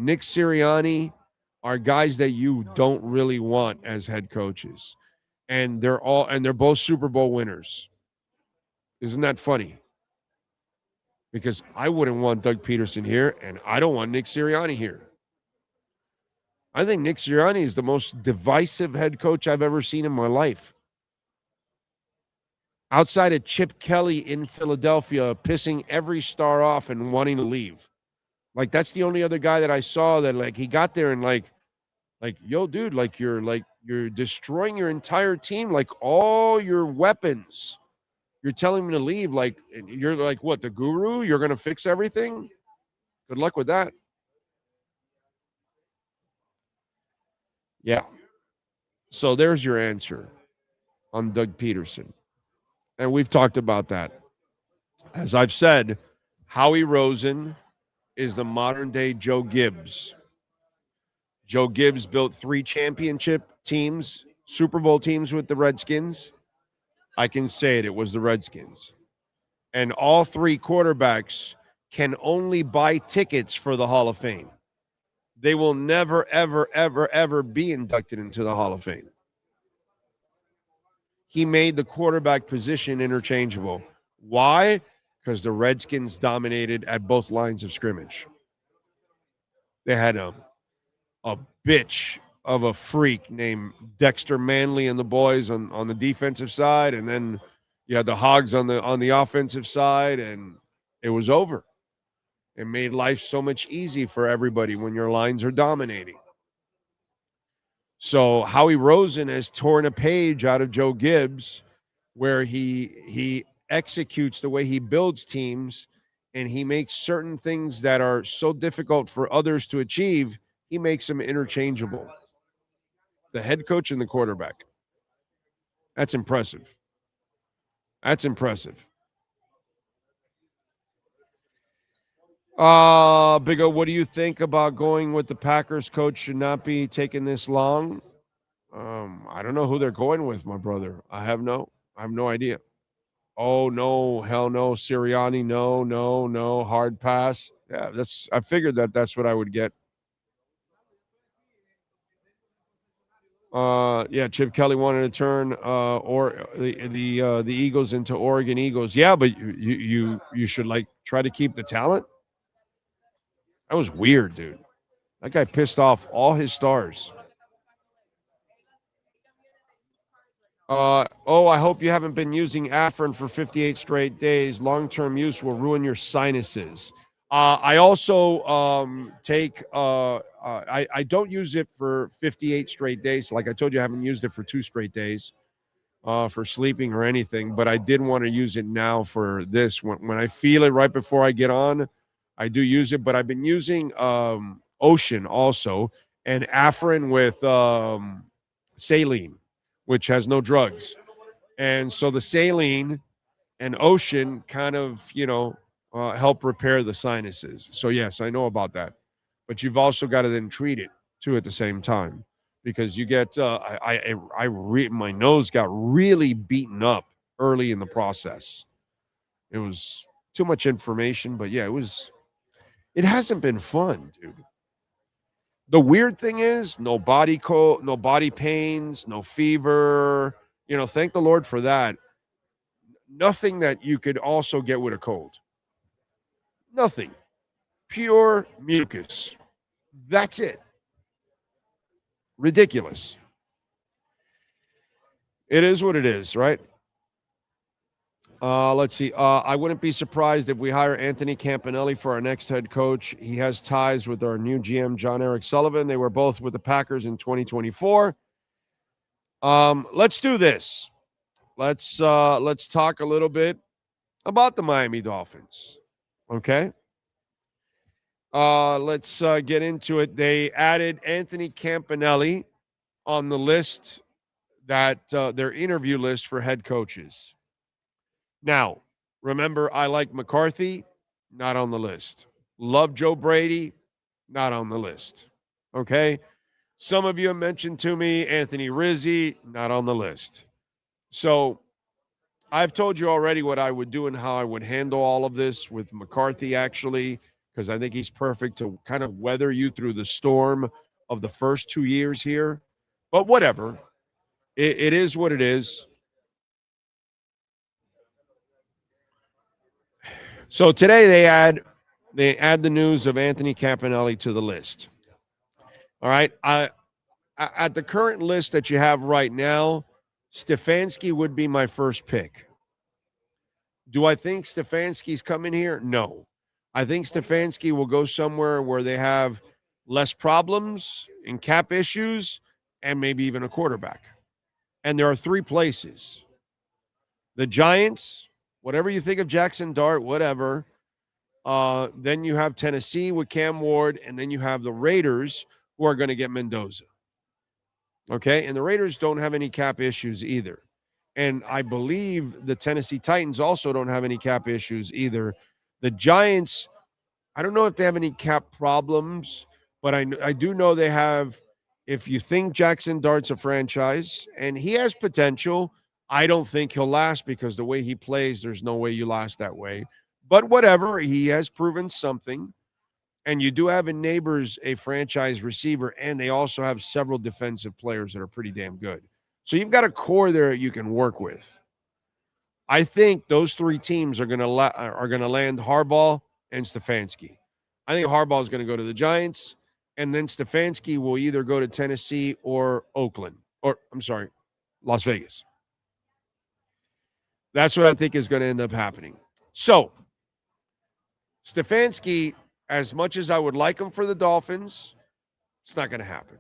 Nick Sirianni are guys that you don't really want as head coaches. And they're both Super Bowl winners. Isn't that funny? Because I wouldn't want Doug Peterson here, and I don't want Nick Sirianni here. I think Nick Sirianni is the most divisive head coach I've ever seen in my life. Outside of Chip Kelly in Philadelphia, pissing every star off and wanting to leave. Like, that's the only other guy that I saw that, like, he got there and like, yo, dude, you're destroying your entire team, like all your weapons. You're telling me to leave, like, you're like, what, the guru? You're going to fix everything? Good luck with that. Yeah. So there's your answer on Doug Peterson. And we've talked about that. As I've said, Howie Rosen is the modern-day Joe Gibbs. Joe Gibbs built 3 championship teams, Super Bowl teams with the Redskins. I can say it was the Redskins. And all 3 quarterbacks can only buy tickets for the Hall of Fame. They will never, ever, ever, ever be inducted into the Hall of Fame. he made the quarterback position interchangeable. Why? Because the Redskins dominated at both lines of scrimmage. They had a bitch of a freak named Dexter Manley and the boys on the defensive side, and then you had the Hogs on the offensive side, and it was over. It made life so much easy for everybody when your lines are dominating. So Howie Rosen has torn a page out of Joe Gibbs, where he executes the way he builds teams, and he makes certain things that are so difficult for others to achieve, he makes them interchangeable. The head coach and the quarterback. That's impressive. That's impressive. Big O, what do you think about going with the Packers coach should not be taking this long? I don't know who they're going with, my brother. I have no idea. Oh, no, hell no. Sirianni, no, hard pass. Yeah, I figured that's what I would get. Yeah, Chip Kelly wanted to turn the Eagles into Oregon Eagles. Yeah, but you should try to keep the talent. That was weird, dude. That guy pissed off all his stars. I hope you haven't been using Afrin for 58 straight days. Long-term use will ruin your sinuses. I also take I don't use it for 58 straight days. Like I told you, I haven't used it for 2 straight days for sleeping or anything, but I did want to use it now for this. When I feel it right before I get on, I do use it, but I've been using Ocean also, and Afrin with saline, which has no drugs. And so the saline and Ocean kind of, help repair the sinuses. So yes, I know about that. But you've also got to then treat it too at the same time, because you get my nose got really beaten up early in the process. It was too much information, but yeah, it hasn't been fun, dude. The weird thing is no body cold, no body pains, no fever. Thank the Lord for that. Nothing that you could also get with a cold. Nothing. Pure mucus. That's it. Ridiculous. It is what it is, right? Let's see. I wouldn't be surprised if we hire Anthony Campanelli for our next head coach. He has ties with our new GM, John Eric Sullivan. They were both with the Packers in 2024. Let's do this. Let's talk a little bit about the Miami Dolphins. Okay. Let's get into it. They added Anthony Campanelli on the list their interview list for head coaches. Now, remember, I like McCarthy, not on the list. Love Joe Brady, not on the list. Okay? Some of you have mentioned to me Anthony Rizzi, not on the list. So I've told you already what I would do and how I would handle all of this with McCarthy, actually, because I think he's perfect to kind of weather you through the storm of the first 2 years here. But whatever. It is what it is. So today they add the news of Anthony Campanelli to the list. All right. At the current list that you have right now, Stefanski would be my first pick. Do I think Stefanski's coming here? No. I think Stefanski will go somewhere where they have less problems and cap issues and maybe even a quarterback. And there are 3 places. The Giants, whatever you think of Jackson Dart, whatever. Then you have Tennessee with Cam Ward, and then you have the Raiders who are going to get Mendoza. Okay, and the Raiders don't have any cap issues either. And I believe the Tennessee Titans also don't have any cap issues either. The Giants, I don't know if they have any cap problems, but I do know they have. If you think Jackson Dart's a franchise, and he has potential, I don't think he'll last because the way he plays, there's no way you last that way. But whatever, he has proven something. And you do have in Neighbors a franchise receiver, and they also have several defensive players that are pretty damn good. So you've got a core there you can work with. I think those three teams are going to land Harbaugh and Stefanski. I think Harbaugh is going to go to the Giants, and then Stefanski will either go to Tennessee or Las Vegas. That's what I think is going to end up happening. So, Stefanski, as much as I would like him for the Dolphins, it's not going to happen.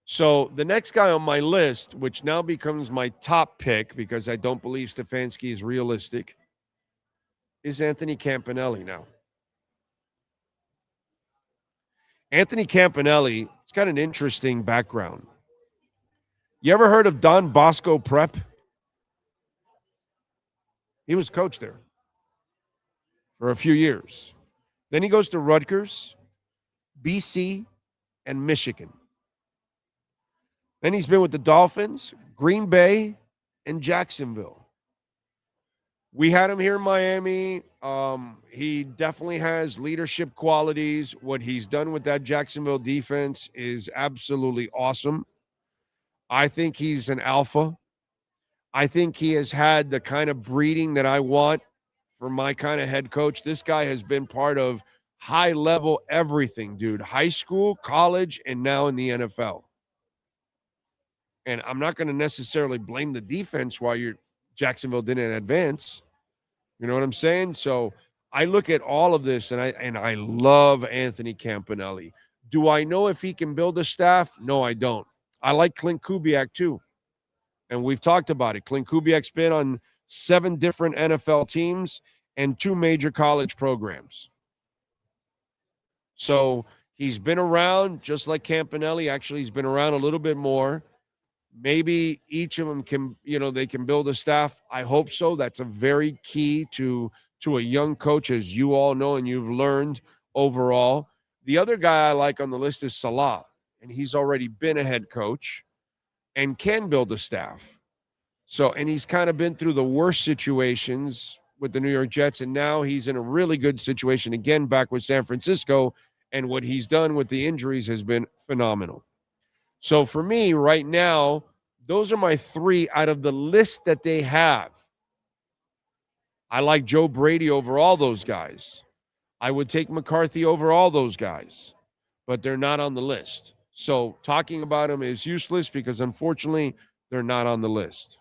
So the next guy on my list, which now becomes my top pick because I don't believe Stefanski is realistic, is Anthony Campanelli now. Anthony Campanelli, it's got an interesting background. You ever heard of Don Bosco Prep? He was coach there for a few years. Then he goes to Rutgers, BC, and Michigan. Then he's been with the Dolphins, Green Bay, and Jacksonville. We had him here in Miami. He definitely has leadership qualities. What he's done with that Jacksonville defense is absolutely awesome. I think he's an alpha. I think he has had the kind of breeding that I want for my kind of head coach. This guy has been part of high-level everything, dude. High school, college, and now in the NFL. And I'm not going to necessarily blame the defense why Jacksonville didn't advance. You know what I'm saying? So I look at all of this, and I love Anthony Campanelli. Do I know if he can build a staff? No, I don't. I like Clint Kubiak too. And we've talked about it. Clint Kubiak's been on 7 different NFL teams and 2 major college programs. So he's been around just like Campanelli. Actually, he's been around a little bit more. Maybe each of them can, they can build a staff. I hope so. That's a very key to a young coach, as you all know and you've learned overall. The other guy I like on the list is Salah, and he's already been a head coach and can build a staff. So, and he's kind of been through the worst situations with the New York Jets, and now he's in a really good situation again back with San Francisco, and what he's done with the injuries has been phenomenal. So for me right now, those are my 3 out of the list that they have. I like Joe Brady over all those guys. I would take McCarthy over all those guys, but they're not on the list. So talking about them is useless because unfortunately they're not on the list.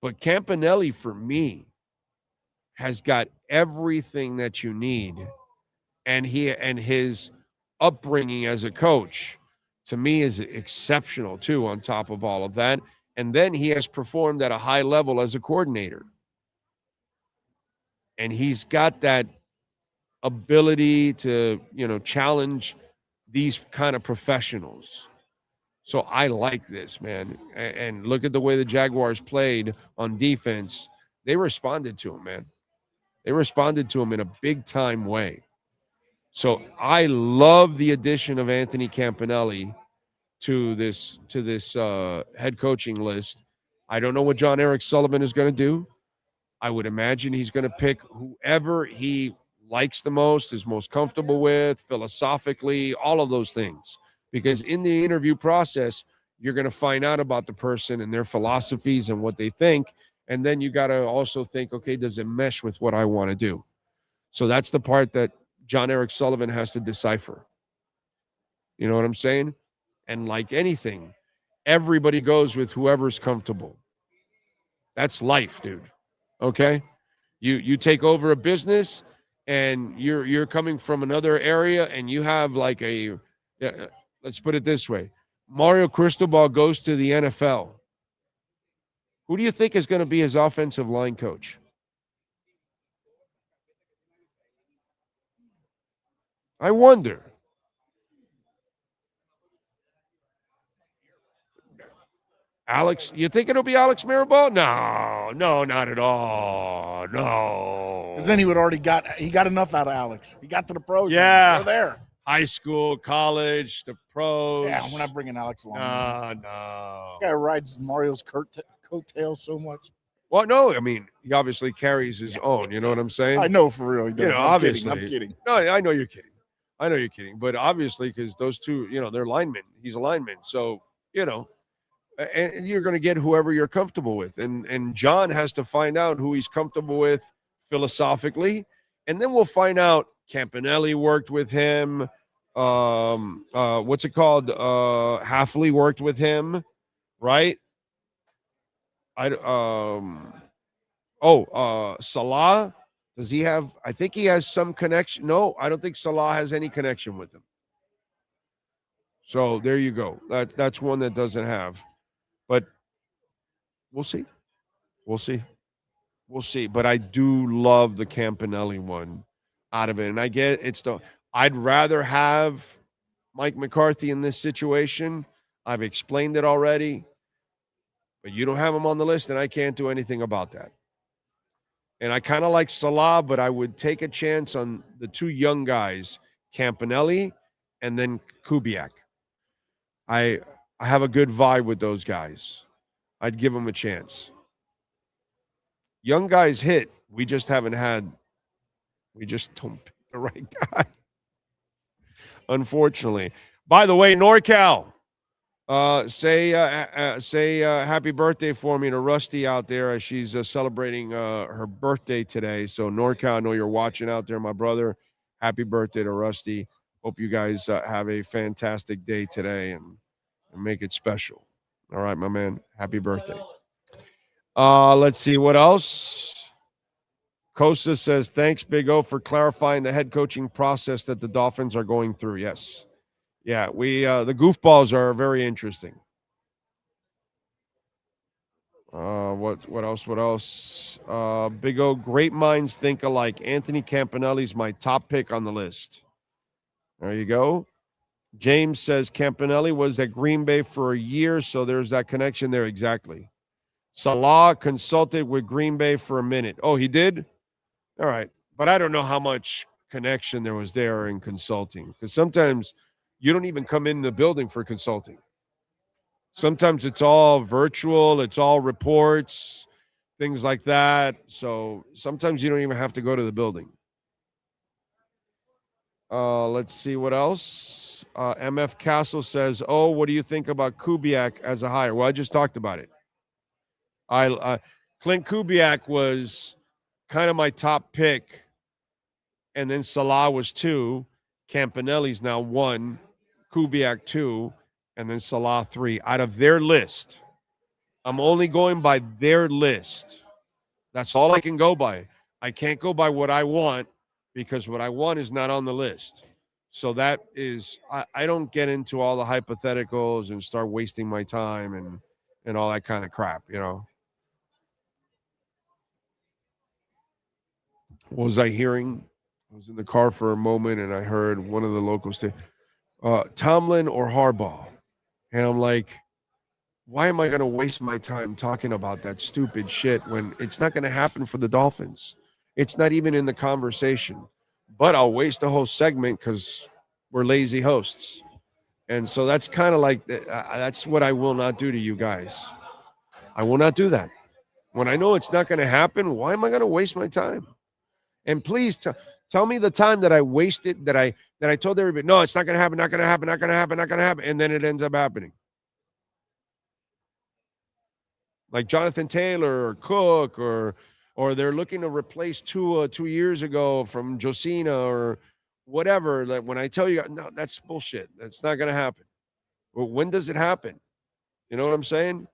But Campanelli for me has got everything that you need, and his upbringing as a coach to me is exceptional too on top of all of that. And then he has performed at a high level as a coordinator. And he's got that ability to, challenge these kind of professionals. So I like this, man. And look at the way the Jaguars played on defense. They responded to him, man. They responded to him in a big-time way. So I love the addition of Anthony Campanelli to this head coaching list. I don't know what John Eric Sullivan is going to do. I would imagine he's going to pick whoever he likes the most, is most comfortable with, philosophically, all of those things. Because in the interview process, you're going to find out about the person and their philosophies and what they think. And then you got to also think, okay, does it mesh with what I want to do? So that's the part that John Eric Sullivan has to decipher. You know what I'm saying? And like anything, everybody goes with whoever's comfortable. That's life, dude. Okay? You take over a business and you're coming from another area and you have like let's put it this way. Mario Cristobal goes to the NFL. Who do you think is going to be his offensive line coach? I wonder. Alex, you think it'll be Alex Mirabal? No, not at all. No. Because then he got enough out of Alex. He got to the pros. Yeah. They're there. High school, college, the pros. Yeah, we're not bringing Alex along. No. That guy rides Mario's coattails so much. Well, no, I mean, he obviously carries his own. You know what I'm saying? I know for real. He does. Obviously. I'm kidding. No, I know you're kidding. But obviously, because those two, they're linemen. He's a lineman. So, and you're going to get whoever you're comfortable with. And John has to find out who he's comfortable with philosophically, and then we'll find out. Campanelli worked with him. What's it called? Halfley worked with him, right? Salah. Does he have? I think he has some connection. No, I don't think Salah has any connection with him. So there you go. That's one that doesn't have. But we'll see. We'll see. But I do love the Campanelli one out of it. And I get I'd rather have Mike McCarthy in this situation. I've explained it already. But you don't have him on the list, and I can't do anything about that. And I kind of like Salah, but I would take a chance on the two young guys, Campanelli and then Kubiak. I have a good vibe with those guys. I'd give them a chance. Young guys hit. We just don't pick the right guy. Unfortunately. By the way, NorCal, say happy birthday for me to Rusty out there as she's celebrating her birthday today. So NorCal, I know you're watching out there, my brother. Happy birthday to Rusty. Hope you guys have a fantastic day today and make it special. All right, my man. Happy birthday. Let's see what else. Costa says, thanks, Big O, for clarifying the head coaching process that the Dolphins are going through. Yes. Yeah, the goofballs are very interesting. What else? Big O, great minds think alike. Anthony Campanelli's my top pick on the list. There you go. James says Campanelli was at Green Bay for a year, so there's that connection there. Exactly. Salah consulted with Green Bay for a minute. Oh, he did? All right. But I don't know how much connection there was there in consulting, because sometimes you don't even come in the building for consulting. Sometimes it's all virtual. It's all reports, things like that. So sometimes you don't even have to go to the building. Let's see what else. MF Castle says, oh, what do you think about Kubiak as a hire? Well, I just talked about it. Clint Kubiak was kind of my top pick, and then Salah was 2. Campanelli's now 1, Kubiak 2, and then Salah 3. Out of their list, I'm only going by their list. That's all I can go by. I can't go by what I want, because what I want is not on the list. So that is, I don't get into all the hypotheticals and start wasting my time and all that kind of crap, you know. What was I hearing? I was in the car for a moment and I heard one of the locals say, Tomlin or Harbaugh. And I'm like, why am I going to waste my time talking about that stupid shit when it's not going to happen for the Dolphins? It's not even in the conversation. But I'll waste a whole segment because we're lazy hosts. And so that's kind of like, that's what I will not do to you guys. I will not do that. When I know it's not going to happen, why am I going to waste my time? And please tell me the time that I wasted, that I told everybody, no, it's not going to happen, not going to happen, not going to happen, not going to happen. And then it ends up happening. Like Jonathan Taylor or Cook, or they're looking to replace Tua 2 years ago from Josina or whatever. That when I tell you, no, that's bullshit. That's not going to happen. Well, when does it happen? You know what I'm saying?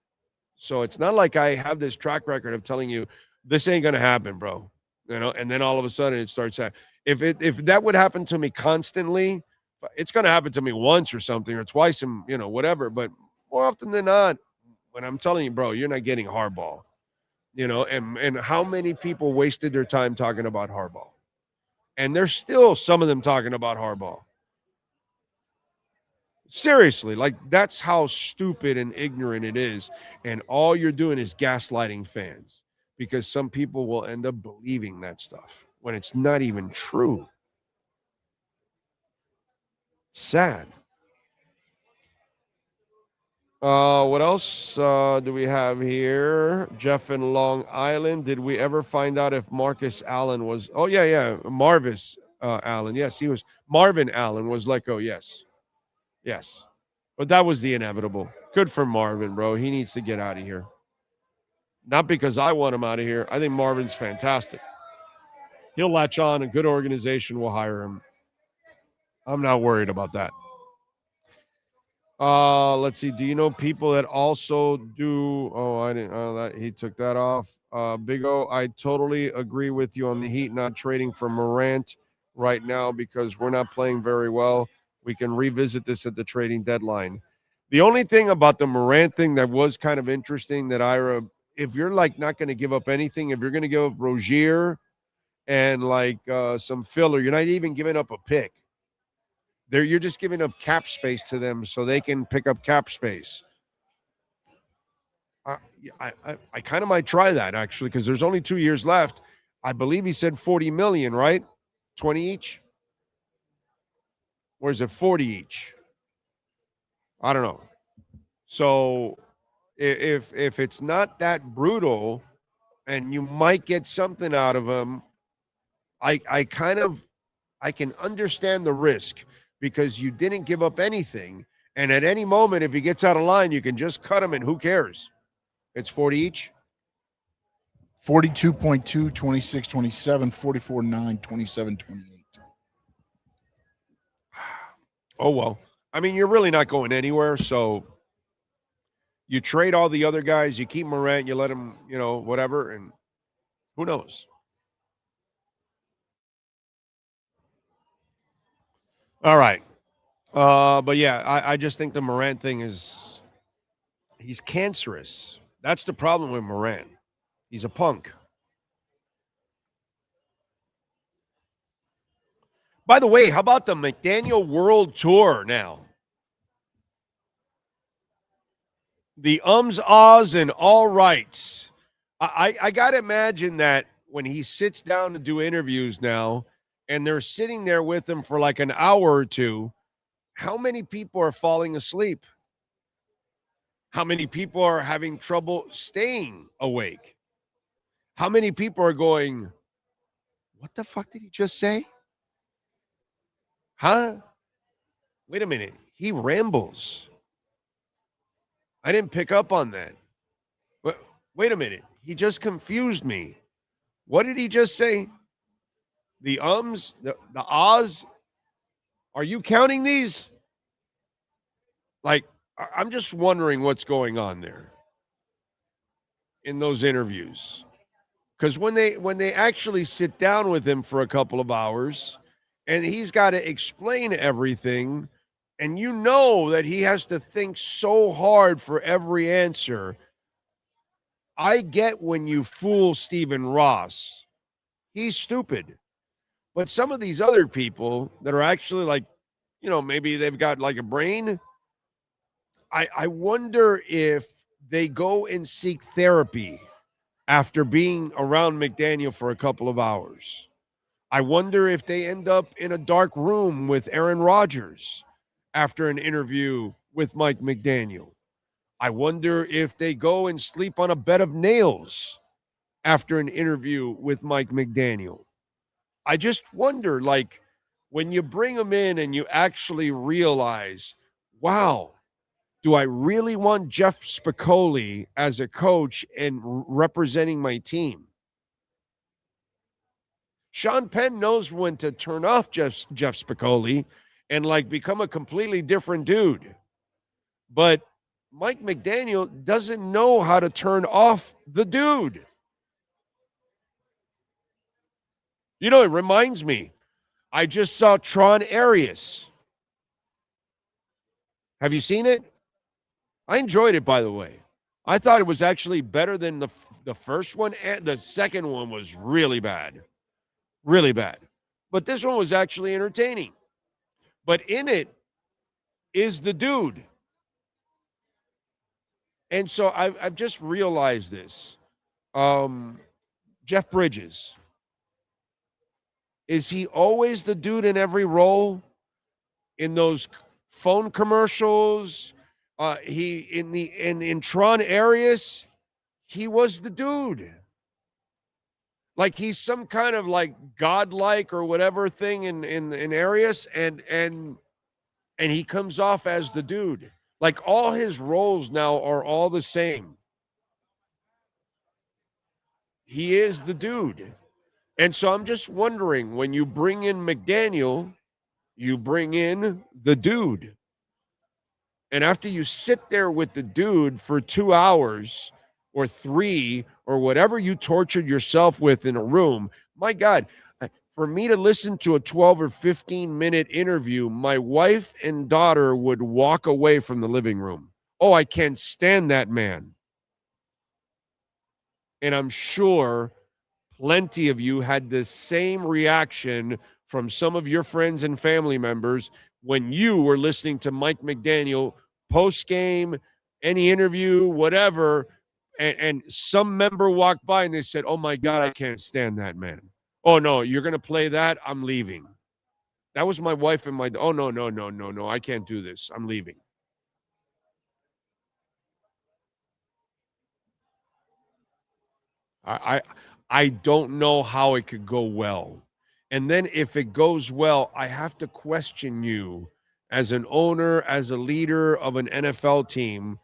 So it's not like I have this track record of telling you this ain't going to happen, bro. You know, and then all of a sudden it starts happening. If that would happen to me constantly, it's going to happen to me once or something or twice and, you know, whatever. But more often than not, when I'm telling you, bro, you're not getting Harbaugh, you know, and how many people wasted their time talking about Harbaugh? And there's still some of them talking about Harbaugh. Seriously, like that's how stupid and ignorant it is. And all you're doing is gaslighting fans, because some people will end up believing that stuff when it's not even true. Sad. What else do we have here? Jeff in Long Island. Did we ever find out if Marcus Allen was... Oh, yeah. Marvis Allen. Yes, he was. Marvin Allen was let go. Yes. But that was the inevitable. Good for Marvin, bro. He needs to get out of here. Not because I want him out of here. I think Marvin's fantastic. He'll latch on. A good organization will hire him. I'm not worried about that. Let's see. Do you know people that also do? Oh, I didn't. He took that off. Big O, I totally agree with you on the Heat not trading for Morant right now because we're not playing very well. We can revisit this at the trading deadline. The only thing about the Morant thing that was kind of interesting that Ira, if you're like not going to give up anything, if you're going to give up Rozier and like some filler, you're not even giving up a pick. You're just giving up cap space to them so they can pick up cap space. I kind of might try that actually because there's only 2 years left. I believe he said 40 million, right? 20 each? Or is it 40 each? I don't know. So if it's not that brutal and you might get something out of him, I can understand the risk because you didn't give up anything. And at any moment, if he gets out of line, you can just cut him and who cares? It's 40 each. 42.2, 26, 27, 44, 9, 27, 28. Oh, well. I mean, you're really not going anywhere. So you trade all the other guys. You keep Morant. You let him, whatever. And who knows? All right. But yeah, I just think the Morant thing he's cancerous. That's the problem with Morant. He's a punk. By the way, how about the McDaniel World Tour now? The ahs, and all rights. I got to imagine that when he sits down to do interviews now, and they're sitting there with him for like an hour or two, how many people are falling asleep? How many people are having trouble staying awake? How many people are going, what the fuck did he just say? Huh? Wait a minute. He rambles. I didn't pick up on that. Wait a minute. He just confused me. What did he just say? The the ahs. Are you counting these? Like, I'm just wondering what's going on there in those interviews. Because when they actually sit down with him for a couple of hours and he's got to explain everything, and you know that he has to think so hard for every answer. I get when you fool Stephen Ross. He's stupid. But some of these other people that are actually like, maybe they've got like a brain. I wonder if they go and seek therapy after being around McDaniel for a couple of hours. I wonder if they end up in a dark room with Aaron Rodgers after an interview with Mike McDaniel. I wonder if they go and sleep on a bed of nails after an interview with Mike McDaniel. I just wonder, like, when you bring them in and you actually realize, wow, do I really want Jeff Spicoli as a coach and representing my team? Sean Penn knows when to turn off Jeff Spicoli and like become a completely different dude. But Mike McDaniel doesn't know how to turn off the dude. It reminds me, I just saw Tron Arias. Have you seen it? I enjoyed it, by the way. I thought it was actually better than the first one, and the second one was really bad. Really bad. But this one was actually entertaining. But in it is the dude. And so I've just realized this. Jeff Bridges. Is he always the dude in every role? In those phone commercials? In Tron Arias, he was the dude. Like he's some kind of like godlike or whatever thing in Arias, and he comes off as the dude. Like all his roles now are all the same. He is the dude. And so I'm just wondering, when you bring in McDaniel, you bring in the dude. And after you sit there with the dude for 2 hours or 3 or whatever you tortured yourself with in a room, my God, for me to listen to a 12 or 15-minute interview, my wife and daughter would walk away from the living room. Oh, I can't stand that man. And I'm sure plenty of you had the same reaction from some of your friends and family members when you were listening to Mike McDaniel post-game, any interview, whatever, and some member walked by and they said, oh, my God, I can't stand that man. Oh, no, you're going to play that? I'm leaving. That was my wife and oh, no, I can't do this. I'm leaving. I don't know how it could go well. And then if it goes well, I have to question you as an owner, as a leader of an NFL team.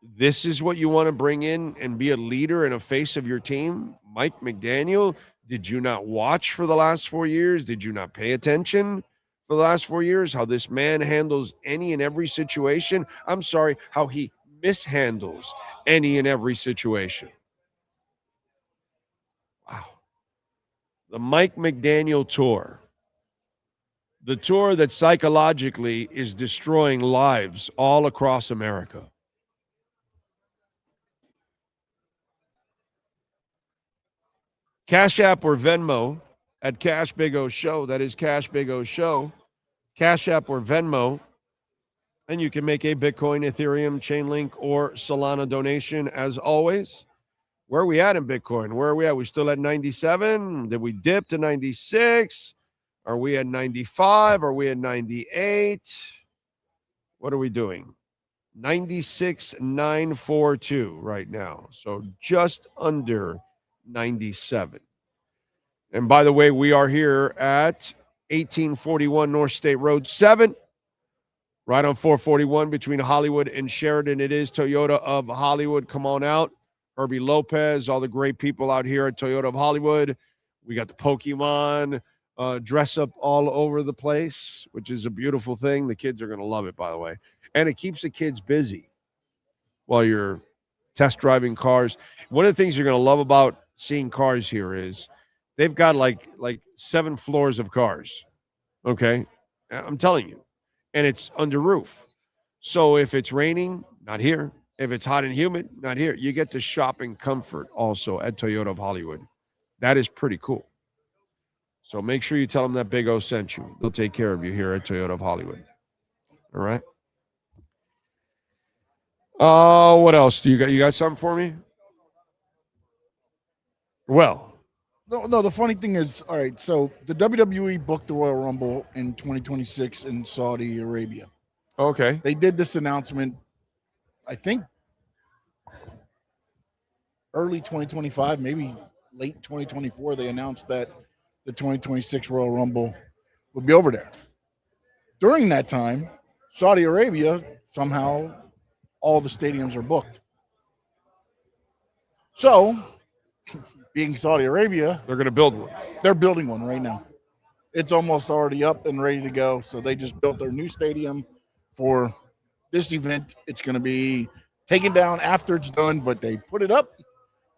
This is what you want to bring in and be a leader and a face of your team? Mike McDaniel, did you not watch for the last 4 years? Did you not pay attention for the last 4 years? How this man handles any and every situation? I'm sorry, how he mishandles any and every situation. Wow. The Mike McDaniel tour. The tour that psychologically is destroying lives all across America. Cash App or Venmo at Cash Big O Show. That is Cash Big O Show. Cash App or Venmo. And you can make a Bitcoin, Ethereum, Chainlink, or Solana donation as always. Where are we at in Bitcoin? Where are we at? We still at 97? Did we dip to 96? Are we at 95? Are we at 98? What are we doing? 96,942 right now. So just under 97. And by the way, we are here at 1841 North State Road 7, right on 441 between Hollywood and Sheridan. It is Toyota of Hollywood. Come on out. Herbie Lopez, all the great people out here at Toyota of Hollywood. We got the Pokemon dress up all over the place, which is a beautiful thing. The kids are going to love it, by the way. And it keeps the kids busy while you're test driving cars. One of the things you're going to love about seeing cars here is they've got like 7 floors of cars. Okay? I'm telling you. And it's under roof. So if it's raining, not here. If it's hot and humid, not here. You get to shop in comfort also at Toyota of Hollywood. That is pretty cool. So make sure you tell them that Big O sent you. They'll take care of you here at Toyota of Hollywood. All right? What else do you got? You got something for me? Well. No, the funny thing is, all right, so the WWE booked the Royal Rumble in 2026 in Saudi Arabia. Okay. They did this announcement, I think, early 2025, maybe late 2024. They announced that the 2026 Royal Rumble would be over there. During that time, Saudi Arabia, somehow all the stadiums are booked. So, being Saudi Arabia, they're going to build one. They're building one right now. It's almost already up and ready to go. So they just built their new stadium for this event. It's going to be taken down after it's done, but they put it up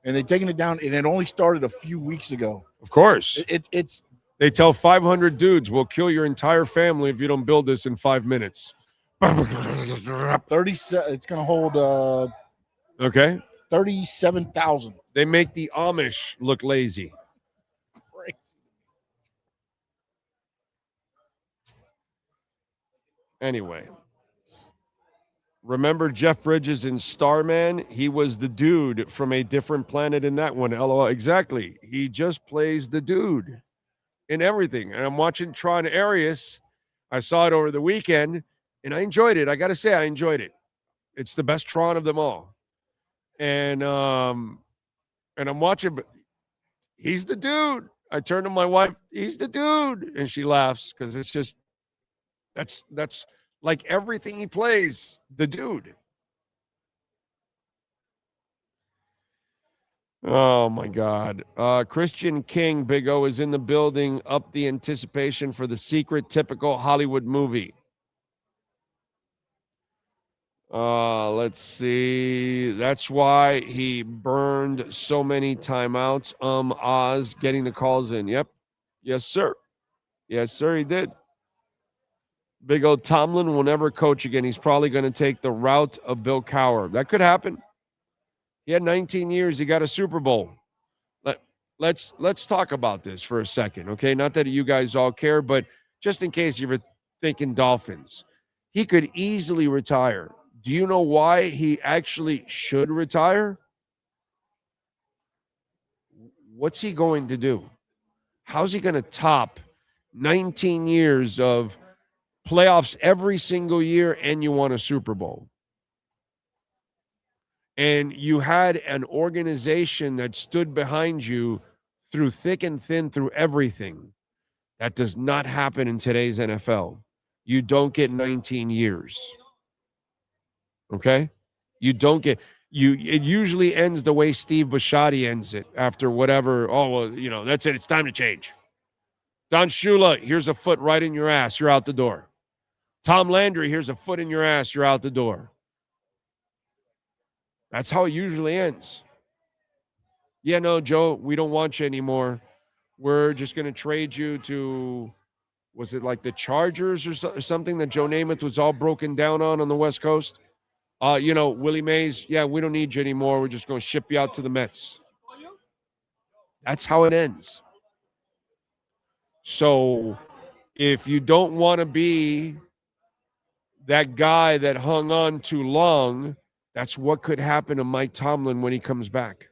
and they've taken it down, and it only started a few weeks ago. Of course. It's they tell 500 dudes, we'll kill your entire family if you don't build this in 5 minutes. 30. It's going to hold okay. 37,000. They make the Amish look lazy. Crazy. Anyway. Remember Jeff Bridges in Starman? He was the dude from a different planet in that one. LOL. Exactly. He just plays the dude in everything. And I'm watching Tron Arias. I saw it over the weekend, and I enjoyed it. I got to say, I enjoyed it. It's the best Tron of them all. And I'm watching, but he's the dude. I turned to my wife, he's the dude. And she laughs because it's just, that's Like everything he plays, the dude. Oh, my God. Christian King, Big O, is in the building. Up the anticipation for the secret, typical Hollywood movie. Let's see. That's why he burned so many timeouts. Oz getting the calls in. Yep. Yes, sir. Yes, sir, he did. Big O, Tomlin will never coach again. He's probably going to take the route of Bill Cowher. That could happen. He had 19 years. He got a Super Bowl. Let's talk about this for a second, okay? Not that you guys all care, but just in case you're thinking Dolphins, he could easily retire. Do you know why he actually should retire? What's he going to do? How's he going to top 19 years of playoffs every single year and you won a Super Bowl? And you had an organization that stood behind you through thick and thin, through everything. That does not happen in today's NFL. You don't get 19 years. Okay? You don't get it usually ends the way Steve Bisciotti ends it after whatever. Oh, well, that's it. It's time to change. Don Shula, here's a foot right in your ass. You're out the door. Tom Landry, here's a foot in your ass. You're out the door. That's how it usually ends. Yeah, no, Joe, we don't want you anymore. We're just going to trade you to, was it like the Chargers or something that Joe Namath was all broken down on the West Coast? Willie Mays, yeah, we don't need you anymore. We're just going to ship you out to the Mets. That's how it ends. So if you don't want to be that guy that hung on too long, that's what could happen to Mike Tomlin when he comes back.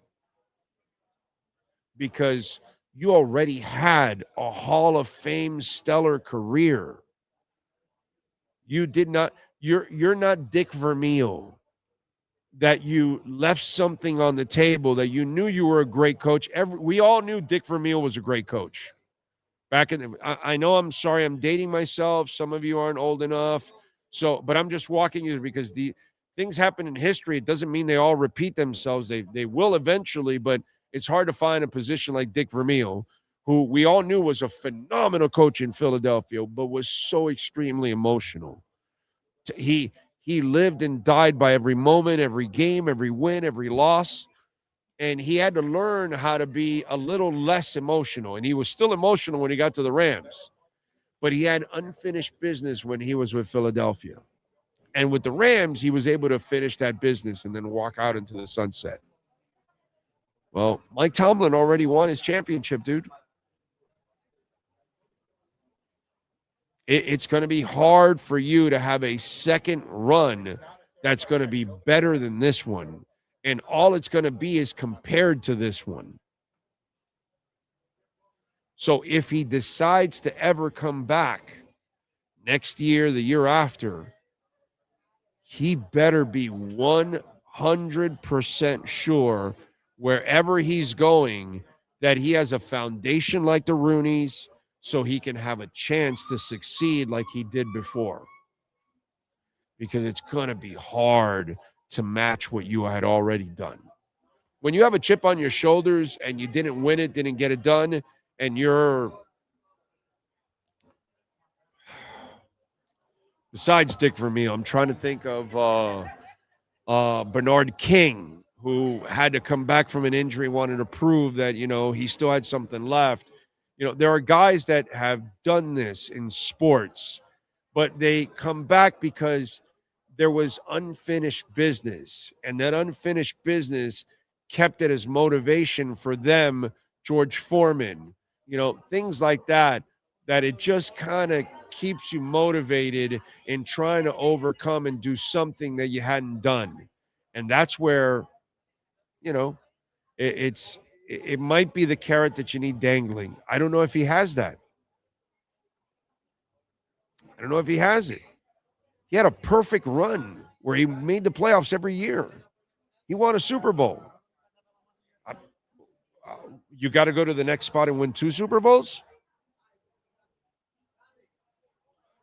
Because you already had a Hall of Fame stellar career. You did not, you're not Dick Vermeil, that you left something on the table, that you knew you were a great coach. We all knew Dick Vermeil was a great coach. I know, I'm sorry, I'm dating myself. Some of you aren't old enough. But I'm just walking you because the things happen in history. It doesn't mean they all repeat themselves. They will eventually, but it's hard to find a position like Dick Vermeil, who we all knew was a phenomenal coach in Philadelphia, but was so extremely emotional. He lived and died by every moment, every game, every win, every loss. And he had to learn how to be a little less emotional. And he was still emotional when he got to the Rams. But he had unfinished business when he was with Philadelphia. And with the Rams, he was able to finish that business and then walk out into the sunset. Well, Mike Tomlin already won his championship, dude. It's going to be hard for you to have a second run that's going to be better than this one. And all it's going to be is compared to this one. So if he decides to ever come back next year, the year after, he better be 100% sure wherever he's going that he has a foundation like the Rooneys so he can have a chance to succeed like he did before. Because it's going to be hard to match what you had already done. When you have a chip on your shoulders and you didn't win it, didn't get it done, and you're, besides Dick Vermeil, I'm trying to think of Bernard King, who had to come back from an injury, wanted to prove that, he still had something left. There are guys that have done this in sports, but they come back because there was unfinished business, and that unfinished business kept it as motivation for them, George Foreman, things like that it just kind of keeps you motivated in trying to overcome and do something that you hadn't done. And that's where, it might be the carrot that you need dangling. I don't know if he has that. I don't know if he has it. He had a perfect run where he made the playoffs every year. He won a Super Bowl. You got to go to the next spot and win 2 Super Bowls?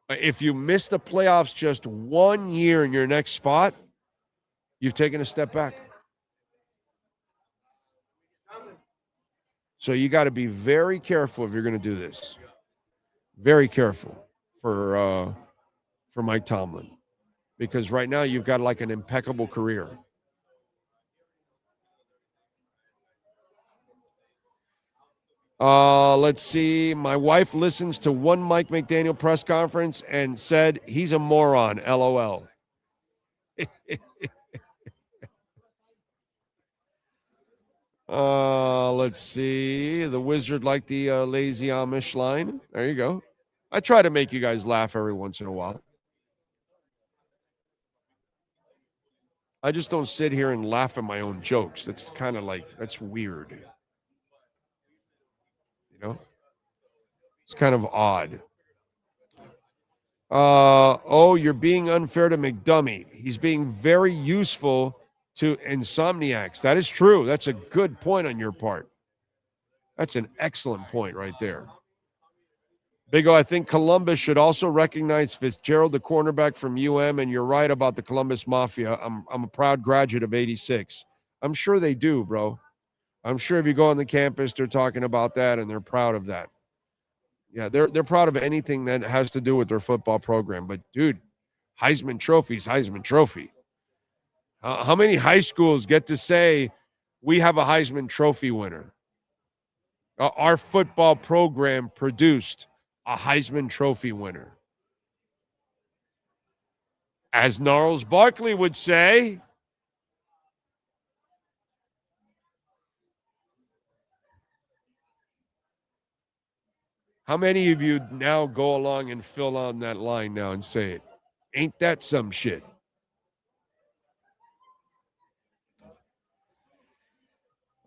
If you miss the playoffs just 1 year in your next spot, you've taken a step back. So you got to be very careful if you're going to do this. Very careful for Mike Tomlin, because right now you've got like an impeccable career. Let's see. My wife listens to one Mike McDaniel press conference and said he's a moron. LOL. Let's see. The Wizard liked the lazy Amish line. There you go. I try to make you guys laugh every once in a while. I just don't sit here and laugh at my own jokes. That's kind of like, that's weird. You know? It's kind of odd. You're being unfair to McDummy. He's being very useful to insomniacs. That is true. That's a good point on your part. That's an excellent point right there. Big O, I think Columbus should also recognize Fitzgerald, the cornerback from UM, and you're right about the Columbus Mafia. I'm a proud graduate of 86. I'm sure they do, bro. I'm sure if you go on the campus, they're talking about that, and they're proud of that. Yeah, they're proud of anything that has to do with their football program. But, dude, Heisman Trophy's Heisman Trophy. How many high schools get to say, we have a Heisman Trophy winner? Our football program produced a Heisman Trophy winner. As Gnarls Barkley would say, how many of you now go along and fill on that line now and say it? Ain't that some shit?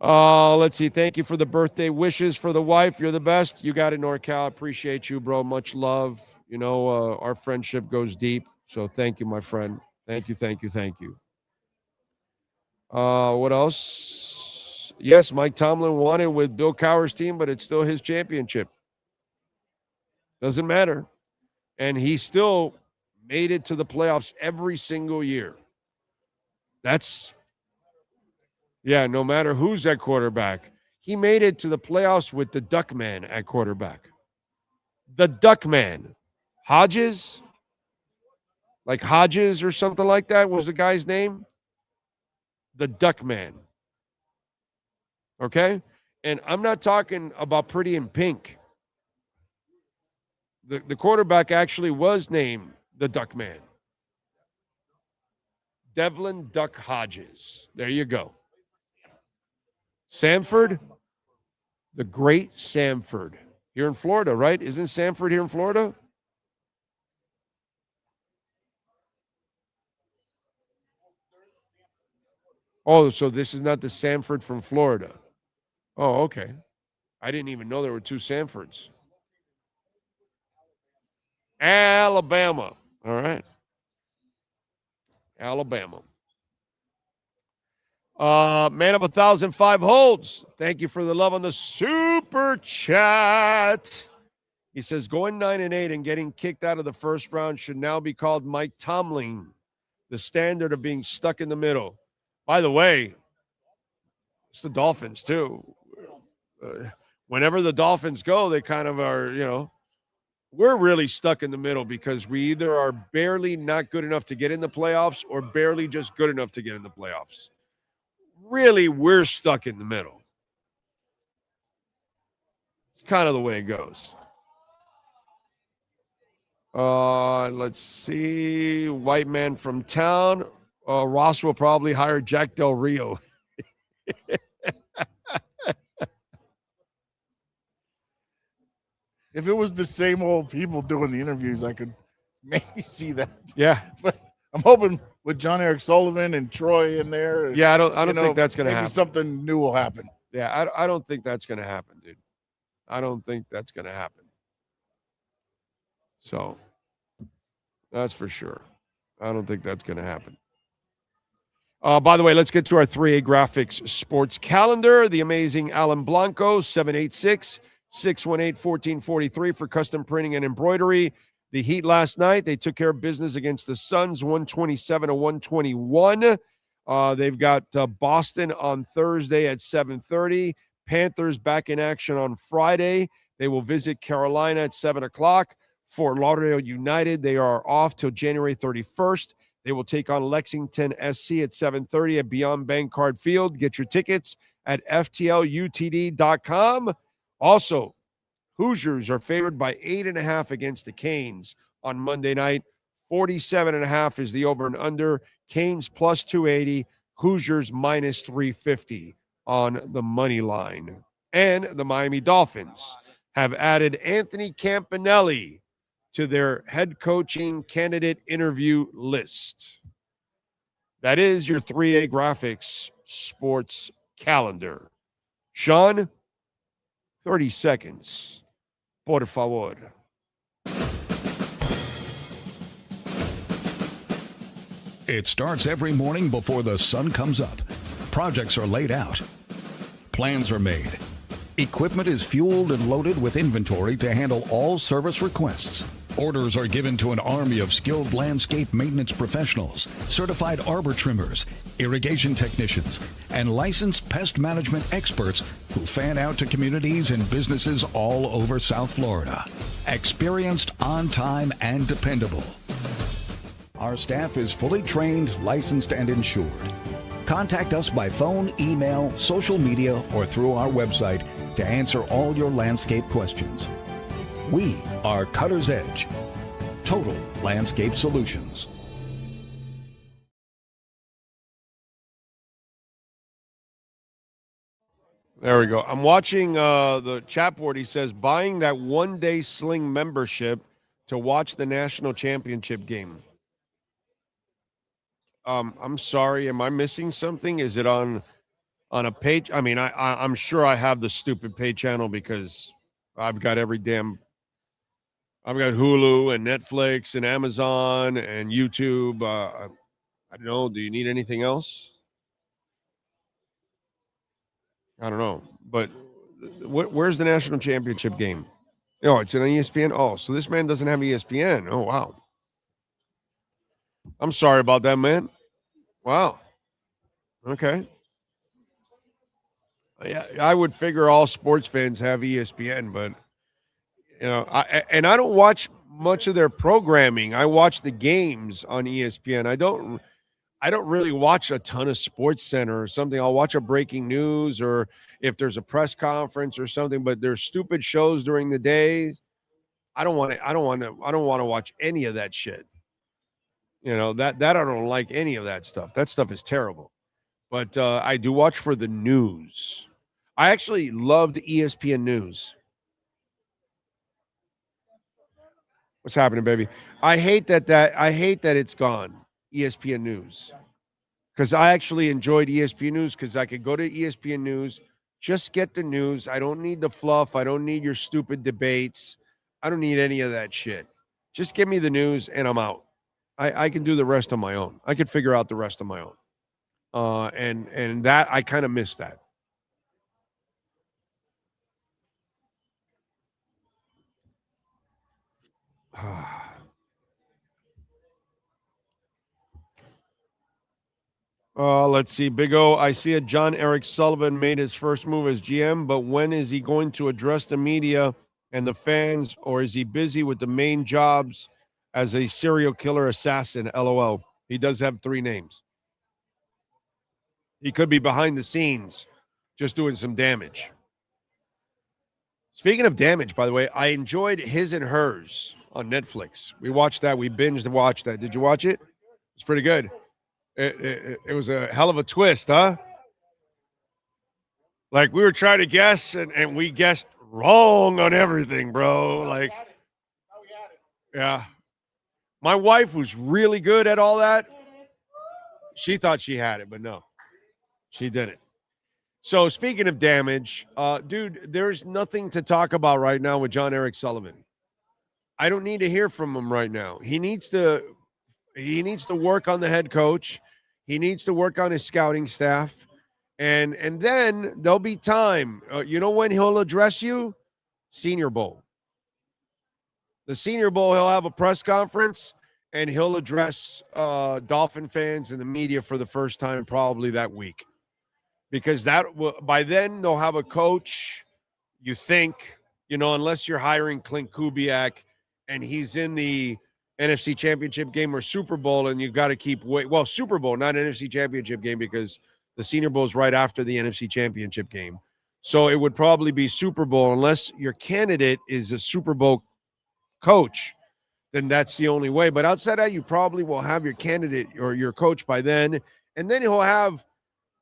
Let's see. Thank you for the birthday wishes for the wife. You're the best. You got it, NorCal. Appreciate you, bro. Much love. You know, our friendship goes deep. So thank you, my friend. Thank you, thank you, thank you. What else? Yes, Mike Tomlin won it with Bill Cowher's team, but it's still his championship. Doesn't matter. And he still made it to the playoffs every single year. Yeah, no matter who's at quarterback. He made it to the playoffs with the Duckman at quarterback. The Duckman. Hodges? Like Hodges or something like that was the guy's name? The Duckman. Okay? And I'm not talking about Pretty in Pink. The quarterback actually was named the Duckman. Devlin Duck Hodges. There you go. Samford, the great Samford. Here in Florida, right? Isn't Samford here in Florida? Oh, so this is not the Samford from Florida. Oh, okay. I didn't even know there were two Samfords. Alabama. All right. Alabama. Man of 1,005 holds. Thank you for the love on the super chat. He says, going 9-8 and getting kicked out of the first round should now be called Mike Tomlin, the standard of being stuck in the middle. By the way, it's the Dolphins too. Whenever the Dolphins go, they kind of are, you know, we're really stuck in the middle because we either are barely not good enough to get in the playoffs or barely just good enough to get in the playoffs. Really, we're stuck in the middle. It's kind of the way it goes. Let's see. White man from town. Ross will probably hire Jack Del Rio. If it was the same old people doing the interviews, I could maybe see that. Yeah. But I'm hoping with John Eric Sullivan and Troy in there. Yeah, I don't think that's going to happen. Maybe something new will happen. Yeah, I don't think that's going to happen, dude. I don't think that's going to happen. So, that's for sure. I don't think that's going to happen. By the way, let's get to our 3A Graphics sports calendar. The amazing Alan Blanco, 786-618-1443 for custom printing and embroidery. The Heat last night, they took care of business against the Suns, 127-121. They've got Boston on Thursday at 7:30. Panthers back in action on Friday. They will visit Carolina at 7 o'clock. Fort Lauderdale United, they are off till January 31st. They will take on Lexington SC at 7:30 at Beyond Bankcard Field. Get your tickets at FTLUTD.com. Also, Hoosiers are favored by 8.5 against the Canes on Monday night. 47.5 is the over and under. Canes plus 280. Hoosiers minus 350 on the money line. And the Miami Dolphins have added Anthony Campanelli to their head coaching candidate interview list. That is your 3A Graphics sports calendar. Sean, 30 seconds. Por favor. It starts every morning before the sun comes up. Projects are laid out. Plans are made. Equipment is fueled and loaded with inventory to handle all service requests. Orders are given to an army of skilled landscape maintenance professionals, certified arbor trimmers, irrigation technicians, and licensed pest management experts who fan out to communities and businesses all over South Florida. Experienced, on time, and dependable. Our staff is fully trained, licensed, and insured. Contact us by phone, email, social media, or through our website to answer all your landscape questions. We are Cutter's Edge, Total Landscape Solutions. There we go. I'm watching the chat board. He says, buying that one-day Sling membership to watch the national championship game. I'm sorry. Am I missing something? Is it on a page? I mean, I'm sure I have the stupid pay channel because I've got I've got Hulu and Netflix and Amazon and YouTube. I don't know. Do you need anything else? I don't know. But where's the national championship game? Oh, it's on ESPN. Oh, so this man doesn't have ESPN. Oh, wow. I'm sorry about that, man. Wow. Okay. Yeah, I would figure all sports fans have ESPN, but I don't watch much of their programming. I watch the games on ESPN. I don't really watch a ton of Sports Center or something. I'll watch a breaking news or if there's a press conference or something, but there's stupid shows during the day. I don't want to watch any of that shit. That I don't like any of that stuff. That stuff is terrible. But I do watch for the news. I actually loved ESPN News. What's happening, baby? I hate that it's gone, ESPN News. Because I actually enjoyed ESPN News because I could go to ESPN News, just get the news. I don't need the fluff. I don't need your stupid debates. I don't need any of that shit. Just give me the news and I'm out. I can do the rest on my own. I could figure out the rest on my own. And that I kind of miss that. Let's see. Big O, I see a John Eric Sullivan made his first move as GM, but when is he going to address the media and the fans, or is he busy with the main jobs as a serial killer assassin? LOL. He does have 3 names. He could be behind the scenes just doing some damage. Speaking of damage, by the way, I enjoyed His and Hers on Netflix. We watched that. We binged and watched that. Did you watch it? It's pretty good. It was a hell of a twist, huh? Like, we were trying to guess, and we guessed wrong on everything, bro. Like, yeah. My wife was really good at all that. She thought she had it, but no, she didn't. So speaking of damage, dude, there's nothing to talk about right now with John Eric Sullivan. I don't need to hear from him right now. He needs to work on the head coach. He needs to work on his scouting staff. And then there'll be time. You know when he'll address you? Senior Bowl. The Senior Bowl, he'll have a press conference, and he'll address Dolphin fans and the media for the first time probably that week. Because by then they'll have a coach, you think, unless you're hiring Clint Kubiak and he's in the NFC Championship game or Super Bowl, and you've got to keep Super Bowl, not NFC Championship game, because the Senior Bowl is right after the NFC Championship game. So it would probably be Super Bowl unless your candidate is a Super Bowl coach. Then that's the only way. But outside that, you probably will have your candidate or your coach by then, and then he'll have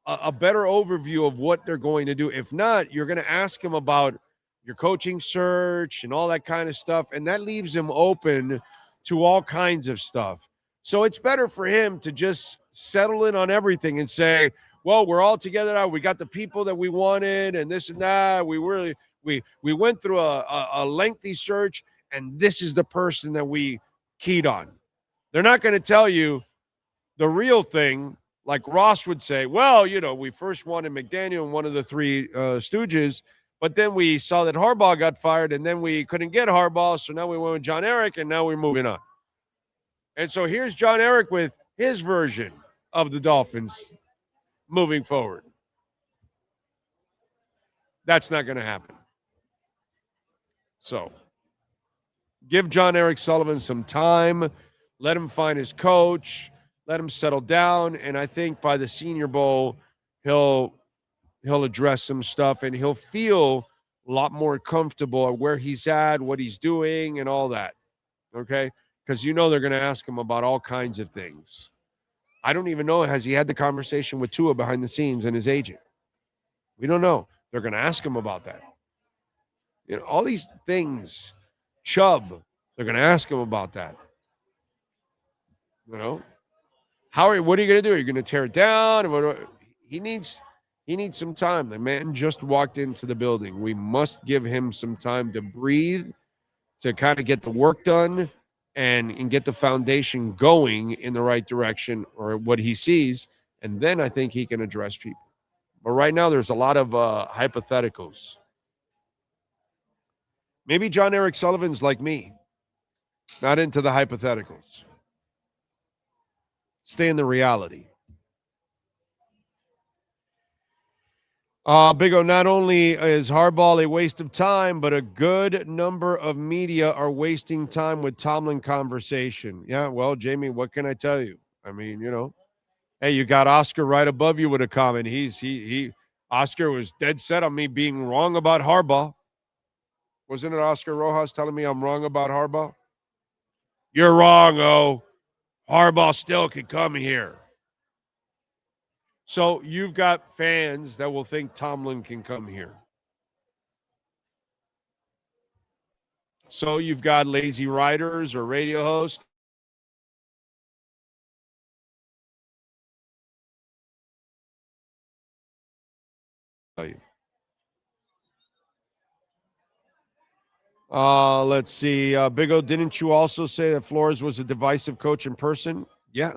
a better overview of what they're going to do. If not, you're going to ask him about your coaching search and all that kind of stuff, and that leaves him open to all kinds of stuff. So it's better for him to just settle in on everything and say, well, we're all together now. We got the people that we wanted and this and that. We went through a lengthy search, and this is the person that we keyed on. They're not going to tell you the real thing. Like Ross would say, well, we first wanted McDaniel and one of the three Stooges, but then we saw that Harbaugh got fired, and then we couldn't get Harbaugh, so now we went with John Eric, and now we're moving on. And so here's John Eric with his version of the Dolphins moving forward. That's not going to happen. So give John Eric Sullivan some time. Let him find his coach. Let him settle down, and I think by the Senior Bowl, he'll address some stuff, and he'll feel a lot more comfortable at where he's at, what he's doing, and all that, okay? Because they're going to ask him about all kinds of things. I don't even know, has he had the conversation with Tua behind the scenes and his agent? We don't know. They're going to ask him about that. All these things. Chubb, they're going to ask him about that. What are you going to do? Are you going to tear it down? He needs some time. The man just walked into the building. We must give him some time to breathe, to kind of get the work done and get the foundation going in the right direction, or what he sees, and then I think he can address people. But right now there's a lot of hypotheticals. Maybe John Eric Sullivan's like me, not into the hypotheticals. Stay in the reality. Big O, not only is Harbaugh a waste of time, but a good number of media are wasting time with Tomlin conversation. Yeah, well, Jamie, what can I tell you? I mean, hey, you got Oscar right above you with a comment. Oscar was dead set on me being wrong about Harbaugh. Wasn't it Oscar Rojas telling me I'm wrong about Harbaugh? You're wrong, O. Harbaugh still could come here. So you've got fans that will think Tomlin can come here. So you've got lazy writers or radio hosts. Let's see. Big O, didn't you also say that Flores was a divisive coach in person? Yeah.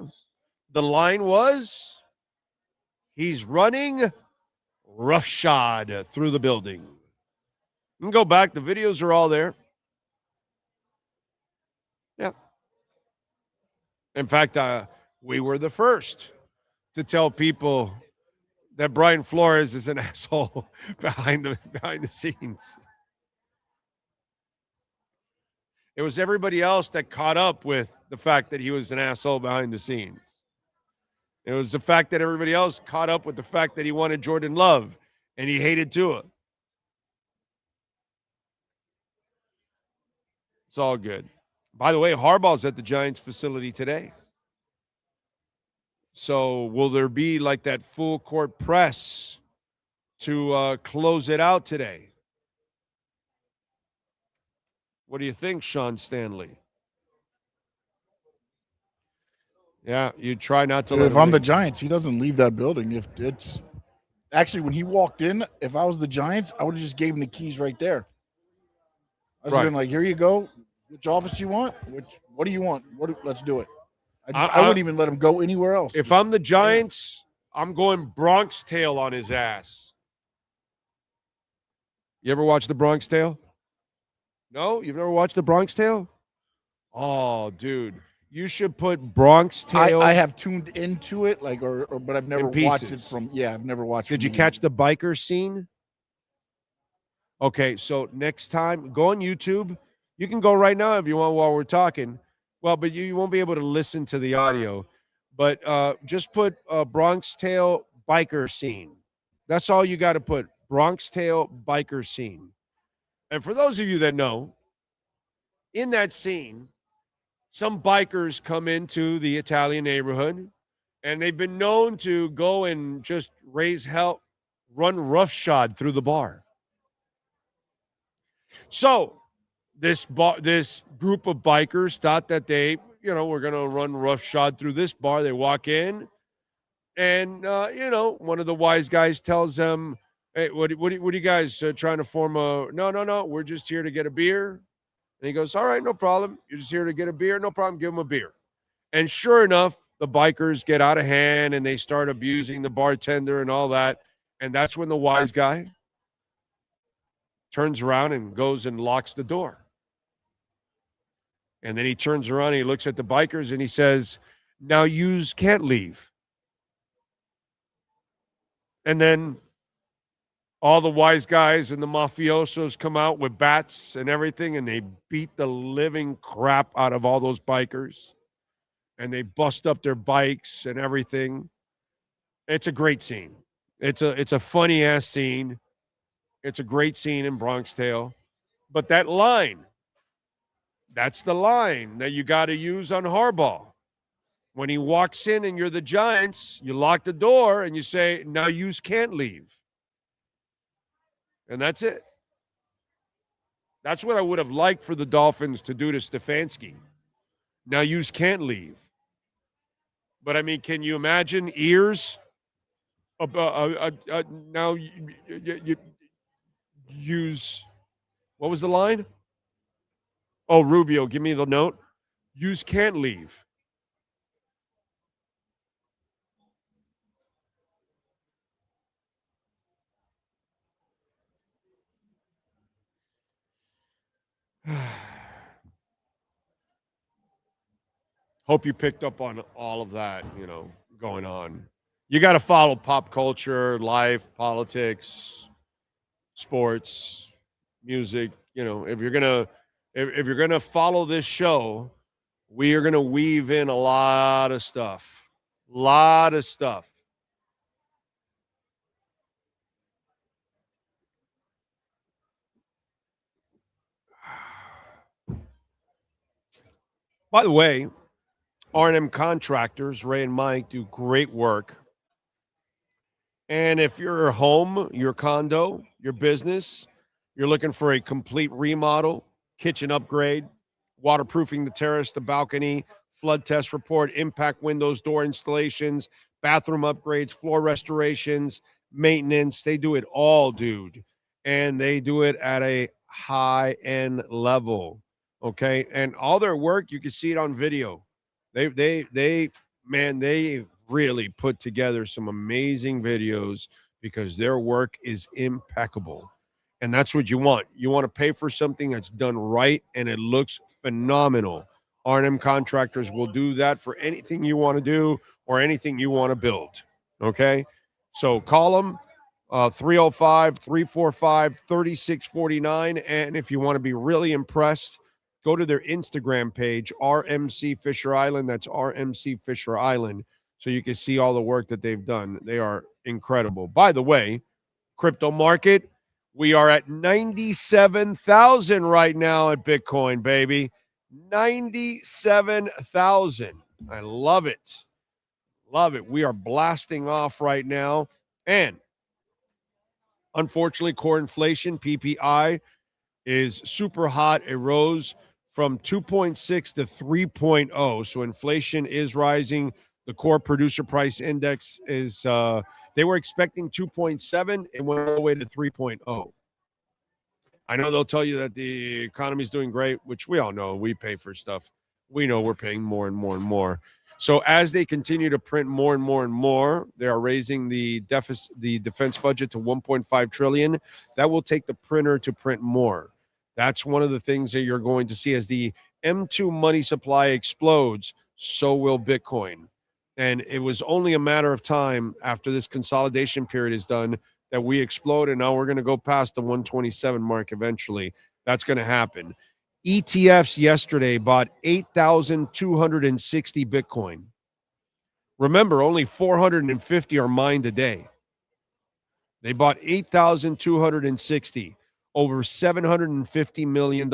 The line was, he's running roughshod through the building. You can go back. The videos are all there. Yeah. In fact, we were the first to tell people that Brian Flores is an asshole behind the scenes. It was everybody else that caught up with the fact that he was an asshole behind the scenes. It was the fact that everybody else caught up with the fact that he wanted Jordan Love and he hated Tua. It's all good. By the way, Harbaugh's at the Giants facility today. So will there be like that full court press to close it out today? What do you think, Sean Stanley? Yeah, you try not to. If I'm the Giants, he doesn't leave that building. If it's actually when he walked in, if I was the Giants, I would have just gave him the keys right there. I would have been like, "Here you go. Which office you want? What do you want? Let's do it." I wouldn't even let him go anywhere else. If I'm the Giants, I'm going Bronx Tale on his ass. You ever watch The Bronx Tale? No, you've never watched The Bronx Tale? Oh, dude. You should put Bronx Tale. I have tuned into it, like, but I've never watched it from. Yeah, I've never watched. Did you catch the biker scene? Okay, so next time, go on YouTube. You can go right now if you want while we're talking. Well, but you won't be able to listen to the audio. But just put Bronx Tale biker scene. That's all you got to put. Bronx Tale biker scene. And for those of you that know, in that scene, some bikers come into the Italian neighborhood, and they've been known to go and just raise hell, run roughshod through the bar. So this group of bikers thought that they, were going to run roughshod through this bar. They walk in, and one of the wise guys tells them, "Hey, what are you guys trying to form a? No, we're just here to get a beer." And he goes, "All right, no problem. You're just here to get a beer? No problem. Give him a beer." And sure enough, the bikers get out of hand and they start abusing the bartender and all that. And that's when the wise guy turns around and goes and locks the door. And then he turns around and he looks at the bikers and he says, "Now yous can't leave." And then all the wise guys and the mafiosos come out with bats and everything, and they beat the living crap out of all those bikers. And they bust up their bikes and everything. It's a great scene. It's a funny-ass scene. It's a great scene in Bronx Tale. But that line, that's the line that you got to use on Harbaugh. When he walks in and you're the Giants, you lock the door and you say, "Now yous can't leave." And that's it. That's what I would have liked for the Dolphins to do to Stefanski. Now yous can't leave. But, I mean, can you imagine ears? Now you use, what was the line? Oh, Rubio, give me the note. Yous can't leave. Hope you picked up on all of that, going on. You got to follow pop culture, life, politics, sports, music. If you're gonna follow this show, we are gonna weave in a lot of stuff. By the way, R&M Contractors, Ray and Mike, do great work. And if your home, your condo, your business, you're looking for a complete remodel, kitchen upgrade, waterproofing the terrace, the balcony, flood test report, impact windows, door installations, bathroom upgrades, floor restorations, maintenance, they do it all, dude. And they do it at a high-end level, okay? And all their work, you can see it on video. They really put together some amazing videos because their work is impeccable. And that's what you want. You want to pay for something that's done right and it looks phenomenal. R&M Contractors will do that for anything you want to do or anything you want to build. Okay? So call them 305-345-3649. And if you want to be really impressed, go to their Instagram page, RMC Fisher Island. That's RMC Fisher Island. So you can see all the work that they've done. They are incredible. By the way, crypto market, we are at 97,000 right now at Bitcoin, baby. 97,000. I love it. Love it. We are blasting off right now. And unfortunately, core inflation, PPI, is super hot. It rose from 2.6 to 3.0. So inflation is rising. The core producer price index is, they were expecting 2.7 and went all the way to 3.0. I know they'll tell you that the economy is doing great, which we all know. We pay for stuff. We know we're paying more and more and more. So as they continue to print more and more and more, they are raising the defense budget to $1.5 trillion. That will take the printer to print more. That's one of the things that you're going to see as the M2 money supply explodes, so will Bitcoin. And it was only a matter of time after this consolidation period is done that we explode, and now we're going to go past the 127 mark eventually. That's going to happen. ETFs yesterday bought 8,260 Bitcoin. Remember, only 450 are mined a day. They bought 8,260, over $750 million.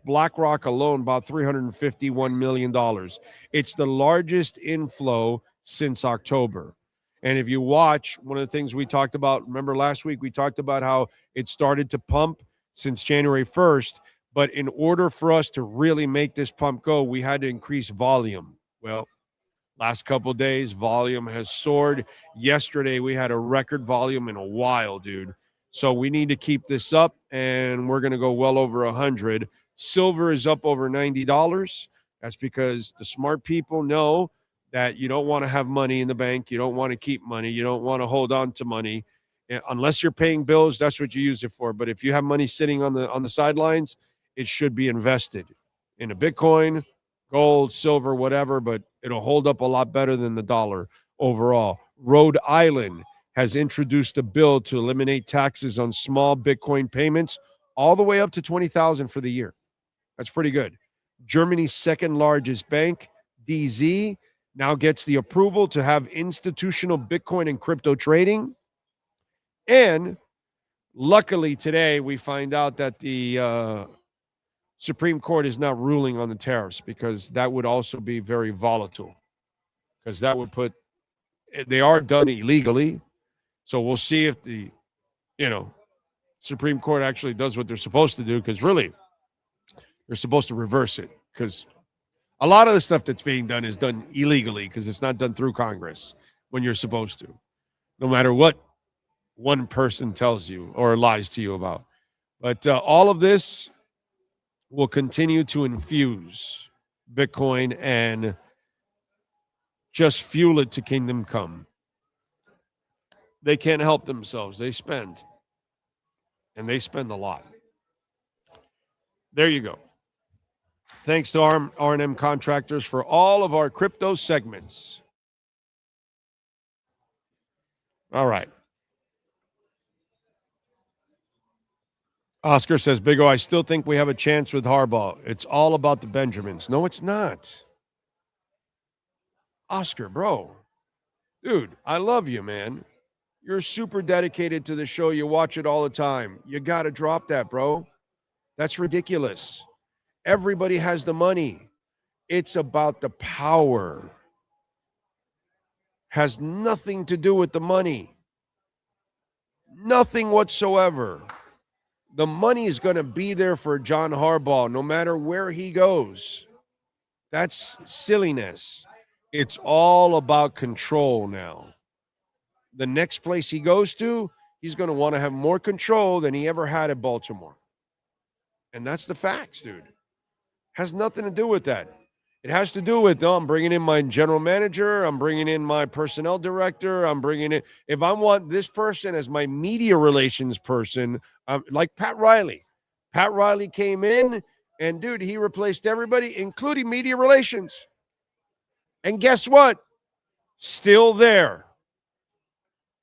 BlackRock alone bought $351 million. It's the largest inflow since October. And if you watch, one of the things we talked about, remember last week, we talked about how it started to pump since January 1st. But in order for us to really make this pump go, we had to increase volume. Well, last couple of days, volume has soared. Yesterday, we had a record volume in a while, dude. So we need to keep this up, and we're going to go well over 100. Silver is up over $90. That's because the smart people know that you don't want to have money in the bank. You don't want to keep money. You don't want to hold on to money. Unless you're paying bills, that's what you use it for. But if you have money sitting on the sidelines, it should be invested in a Bitcoin, gold, silver, whatever, but it'll hold up a lot better than the dollar overall. Rhode Island has introduced a bill to eliminate taxes on small Bitcoin payments all the way up to $20,000 for the year. That's pretty good. Germany's second largest bank, DZ, now gets the approval to have institutional Bitcoin and crypto trading. And luckily today we find out that the Supreme Court is not ruling on the tariffs, because that would also be very volatile, because that would put, they are done illegally. So we'll see if the, Supreme Court actually does what they're supposed to do, because really they're supposed to reverse it, because a lot of the stuff that's being done is done illegally because it's not done through Congress when you're supposed to, no matter what one person tells you or lies to you about. But all of this will continue to infuse Bitcoin and just fuel it to kingdom come. They can't help themselves. They spend. And they spend a lot. There you go. Thanks to R&M Contractors for all of our crypto segments. All right. Oscar says, Big O, I still think we have a chance with Harbaugh. It's all about the Benjamins. No, it's not. Oscar, bro. Dude, I love you, man. You're super dedicated to the show. You watch it all the time. You got to drop that, bro. That's ridiculous. Everybody has the money. It's about the power. Has nothing to do with the money. Nothing whatsoever. The money is going to be there for John Harbaugh no matter where he goes. That's silliness. It's all about control now. The next place he goes to, he's going to want to have more control than he ever had at Baltimore. And that's the facts, dude. Has nothing to do with that. It has to do with, I'm bringing in my general manager, I'm bringing in my personnel director, I'm bringing in, if I want this person as my media relations person, like Pat Riley. Pat Riley came in, and dude, he replaced everybody, including media relations. And guess what? Still there.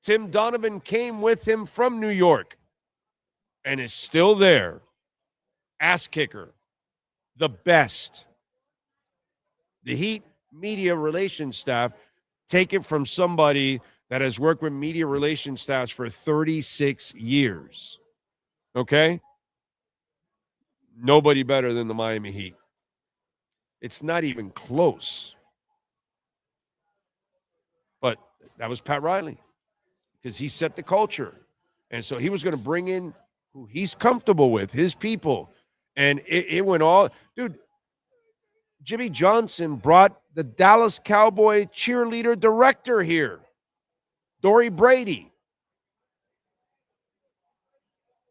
Tim Donovan came with him from New York and is still there. Ass kicker. The best. The Heat media relations staff take it from somebody that has worked with media relations staffs for 36 years. Okay? Nobody better than the Miami Heat. It's not even close. But that was Pat Riley, because he set the culture. And so he was going to bring in who he's comfortable with, his people. And it went all, dude, Jimmy Johnson brought the Dallas Cowboy cheerleader director here, Dory Brady.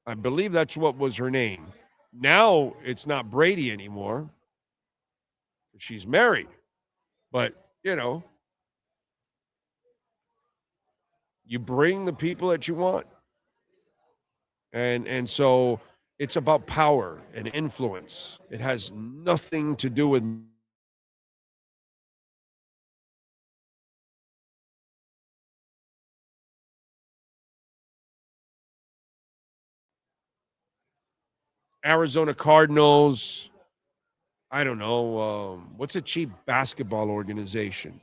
I believe that's what was her name. Now it's not Brady anymore. She's married. But, you bring the people that you want. And so It's about power and influence. It has nothing to do with Arizona Cardinals. I don't know. What's a cheap basketball organization?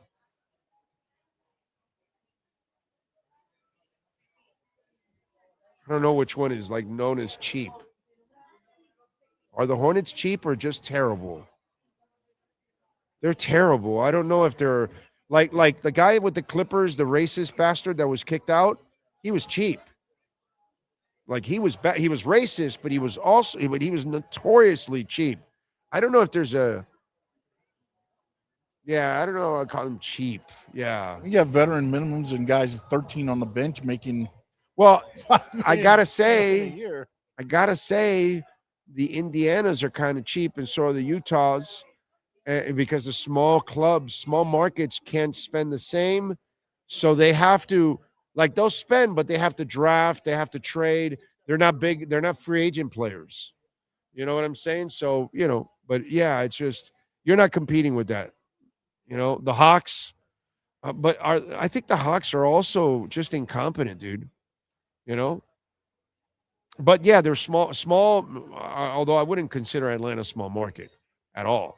I don't know which one is like known as cheap. Are the Hornets cheap or just terrible? They're terrible. I don't know if they're like the guy with the Clippers, the racist bastard that was kicked out. He was cheap. Like he was racist, but he was notoriously cheap. I don't know if there's a. Yeah, I don't know. I call him cheap. Yeah, You have veteran minimums and guys 13 on the bench making. Well, $5 I million gotta a say, year. the Indianas are kind of cheap, and so are the Utahs, because the small clubs, small markets can't spend the same, so they have to they'll spend, but they have to draft, they have to trade. They're not big, they're not free agent players. You know what I'm saying? So but yeah, it's just you're not competing with that. The Hawks, I think the Hawks are also just incompetent, dude. But yeah, they're small, although I wouldn't consider Atlanta a small market at all.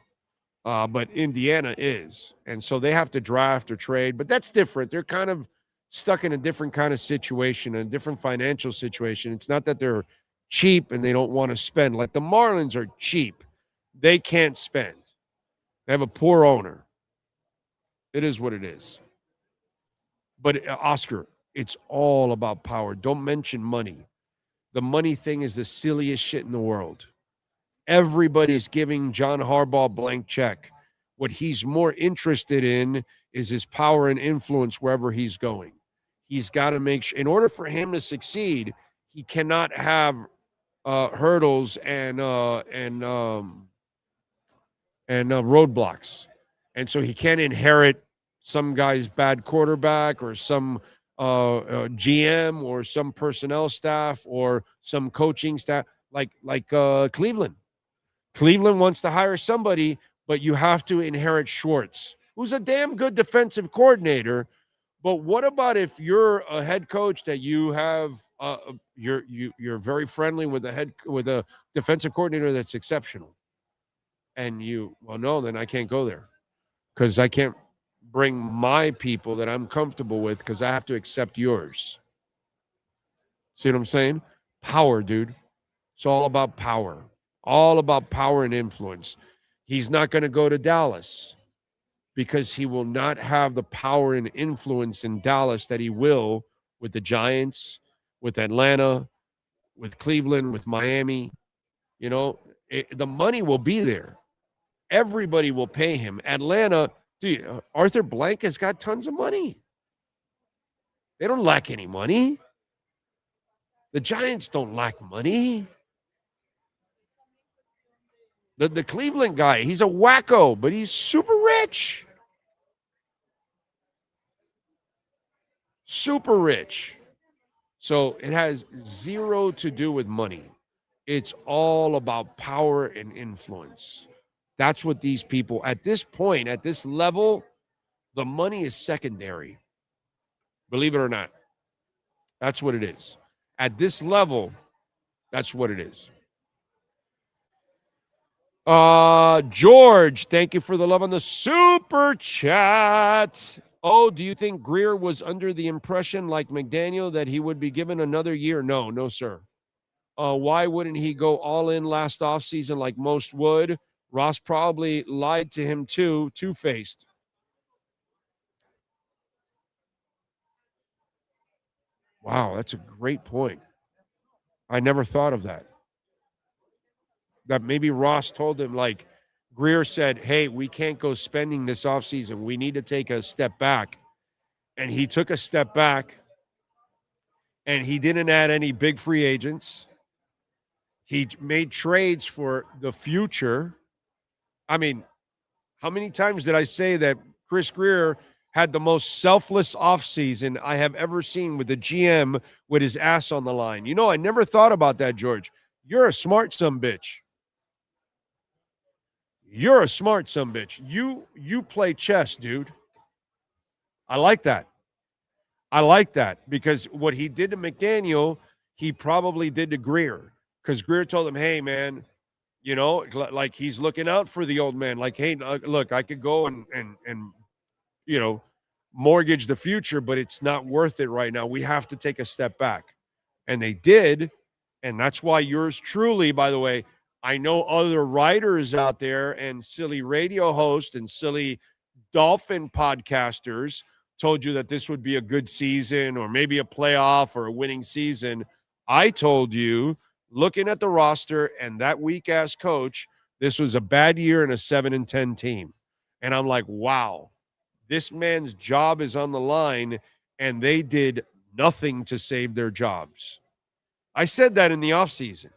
But Indiana is. And so they have to draft or trade, but that's different. They're kind of stuck in a different kind of situation, a different financial situation. It's not that they're cheap and they don't want to spend. Like the Marlins are cheap. They can't spend. They have a poor owner. It is what it is. But Oscar, it's all about power. Don't mention money. The money thing is the silliest shit in the world. Everybody's giving John Harbaugh a blank check. What he's more interested in is his power and influence wherever he's going. He's got to make sure, in order for him to succeed, he cannot have hurdles and roadblocks. And so he can't inherit some guy's bad quarterback or some GM or some personnel staff or some coaching staff like Cleveland. Cleveland wants to hire somebody, but you have to inherit Schwartz, who's a damn good defensive coordinator. But what about if you're a head coach that you have you're very friendly with a defensive coordinator that's exceptional, and then I can't go there because I can't bring my people that I'm comfortable with because I have to accept yours. See what I'm saying? Power, dude. It's all about power. All about power and influence. He's not going to go to Dallas because he will not have the power and influence in Dallas that he will with the Giants, with Atlanta, with Cleveland, with Miami. The money will be there. Everybody will pay him. Atlanta, dude, Arthur Blank has got tons of money. They don't lack any money. The Giants don't lack money. The Cleveland guy, he's a wacko, but he's super rich. Super rich. So it has zero to do with money. It's all about power and influence. That's what these people, at this point, at this level, the money is secondary. Believe it or not. That's what it is. At this level, that's what it is. George, thank you for the love on the super chat. Oh, do you think Greer was under the impression, like McDaniel, that he would be given another year? No, sir. Why wouldn't he go all in last offseason like most would? Ross probably lied to him too, two-faced. Wow, that's a great point. I never thought of that. That maybe Ross told him, like Greer said, hey, we can't go spending this offseason. We need to take a step back. And he took a step back, and he didn't add any big free agents. He made trades for the future. I mean, how many times did I say that Chris Greer had the most selfless offseason I have ever seen with the GM with his ass on the line? I never thought about that, George. You're a smart sumbitch. You're a smart sumbitch. You play chess, dude. I like that. I like that because what he did to McDaniel, he probably did to Greer. Because Greer told him, hey, man, you know, like he's looking out for the old man. Like, hey, look, I could go and you know, mortgage the future, but it's not worth it right now. We have to take a step back. And they did. And that's why yours truly, by the way, I know other writers out there and silly radio hosts and silly Dolphin podcasters told you that this would be a good season or maybe a playoff or a winning season. I told you, looking at the roster and that weak-ass coach, this was a bad year and a 7-10 team. And I'm like, wow, this man's job is on the line, and they did nothing to save their jobs. I said that in the offseason,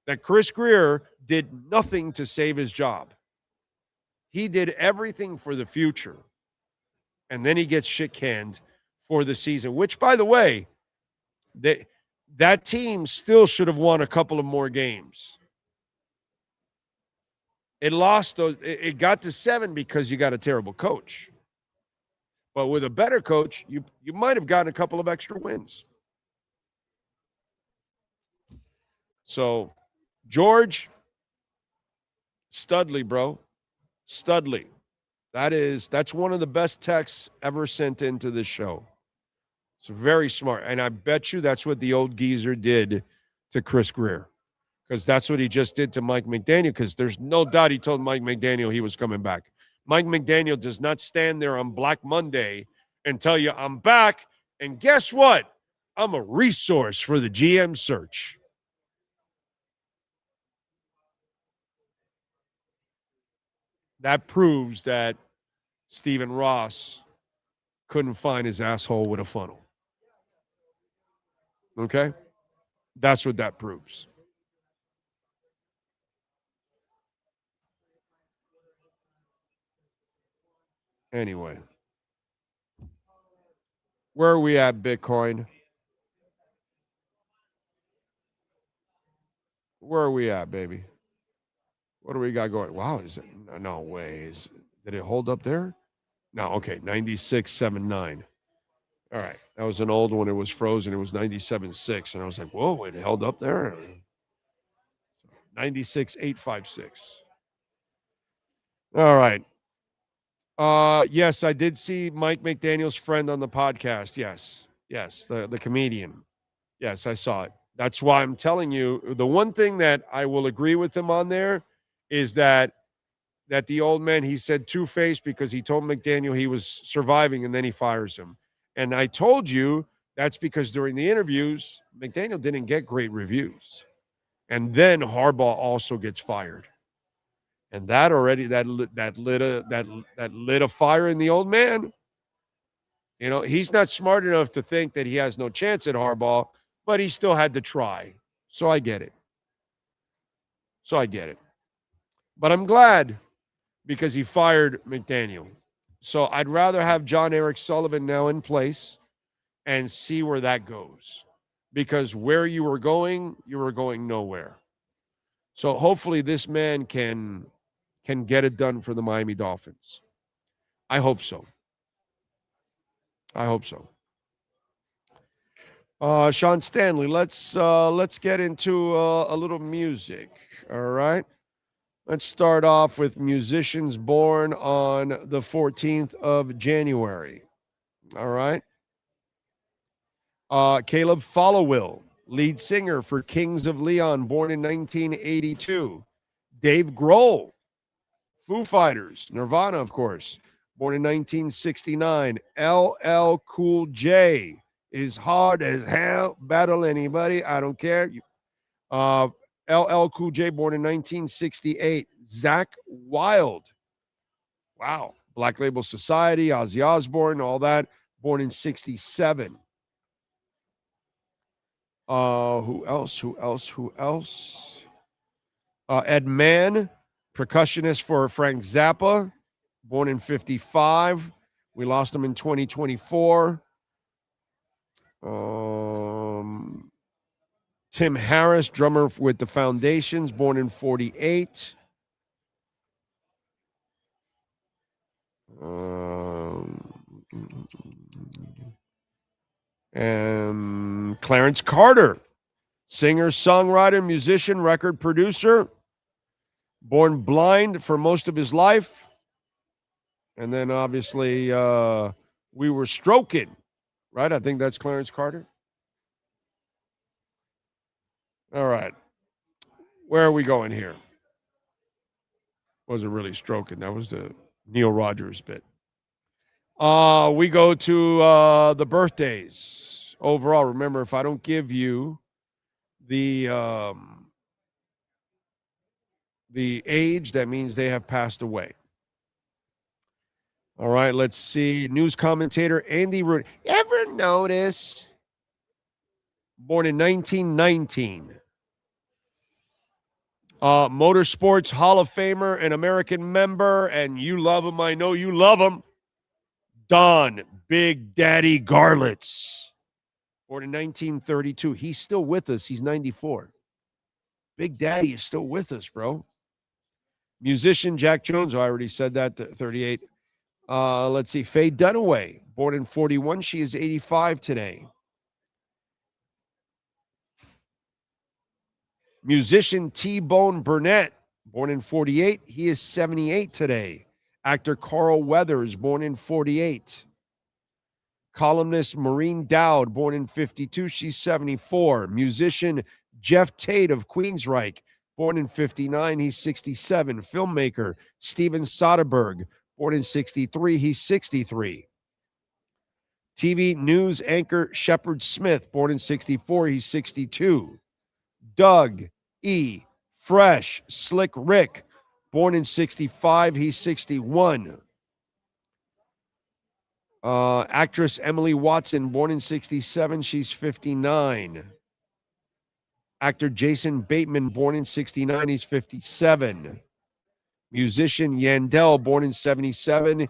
that Chris Greer did nothing to save his job. He did everything for the future. And then he gets shit canned for the season, which, by the way, that team still should have won a couple of more games. It lost those. It got to 7 because you got a terrible coach. But with a better coach, you might have gotten a couple of extra wins. So, George Studley, bro. Studley. That's one of the best texts ever sent into this show. It's very smart. And I bet you that's what the old geezer did to Chris Greer. Because that's what he just did to Mike McDaniel. Because there's no doubt he told Mike McDaniel he was coming back. Mike McDaniel does not stand there on Black Monday and tell you, I'm back. And guess what? I'm a resource for the GM search. That proves that Stephen Ross couldn't find his asshole with a funnel. Okay? That's what that proves. Anyway. Where are we at, Bitcoin? Where are we at, baby? What do we got going? Wow, is it? No way. Did it hold up there? No, okay, 96.79. All right, that was an old one. It was frozen. It was 97.6, and I was like, whoa, it held up there. 96.856. All right. Yes, I did see Mike McDaniel's friend on the podcast. Yes, the comedian. Yes, I saw it. That's why I'm telling you, the one thing that I will agree with him on there is that the old man, he said two-faced because he told McDaniel he was surviving and then he fires him. And I told you that's because during the interviews, McDaniel didn't get great reviews. And then Harbaugh also gets fired. And that already, that lit a fire in the old man. You know, he's not smart enough to think that he has no chance at Harbaugh, but he still had to try. So I get it. But I'm glad because he fired McDaniel. So I'd rather have John Eric Sullivan now in place and see where that goes. Because where you were going nowhere. So hopefully this man can get it done for the Miami Dolphins. I hope so. Sean Stanley, let's get into a little music. All right. Let's start off with musicians born on the 14th of January. All right. Caleb Followill, lead singer for Kings of Leon, born in 1982. Dave Grohl, Foo Fighters, Nirvana, of course, born in 1969. LL Cool J is hard as hell. Battle anybody. I don't care. LL Cool J, born in 1968. Zach Wilde. Wow. Black Label Society, Ozzy Osbourne, all that. Born in 67. Who else? Ed Mann, percussionist for Frank Zappa, born in 55. We lost him in 2024. Tim Harris, drummer with the Foundations, born in 48. And Clarence Carter, singer, songwriter, musician, record producer, born blind for most of his life. And then obviously We Were Stroking, right? I think that's Clarence Carter. All right. Where are we going here? Wasn't really stroking. That was the Neil Rogers bit. We go to the birthdays overall. Remember, if I don't give you the age, that means they have passed away. All right, let's see. News commentator Andy Rooney. Ever notice? Born in 1919. Motorsports Hall of Famer and American member, and you love him. I know you love him. Don Big Daddy Garlitz. Born in 1932. He's still with us. He's 94. Big Daddy is still with us, bro. Musician Jack Jones. I already said that, 38. Let's see. Faye Dunaway. Born in 41. She is 85 today. Musician T-Bone Burnett, born in 48. He is 78 today. Actor Carl Weathers, born in 48. Columnist Maureen Dowd, born in 52. She's 74. Musician Jeff Tate of Queensryche, born in 59. He's 67. Filmmaker Steven Soderbergh, born in 63. He's 63. TV news anchor Shepard Smith, born in 64. He's 62. Doug E. Fresh Slick Rick, born in 65. He's 61. Actress Emily Watson, born in 67. She's 59. Actor Jason Bateman, born in 69. He's 57. Musician Yandel, born in 77.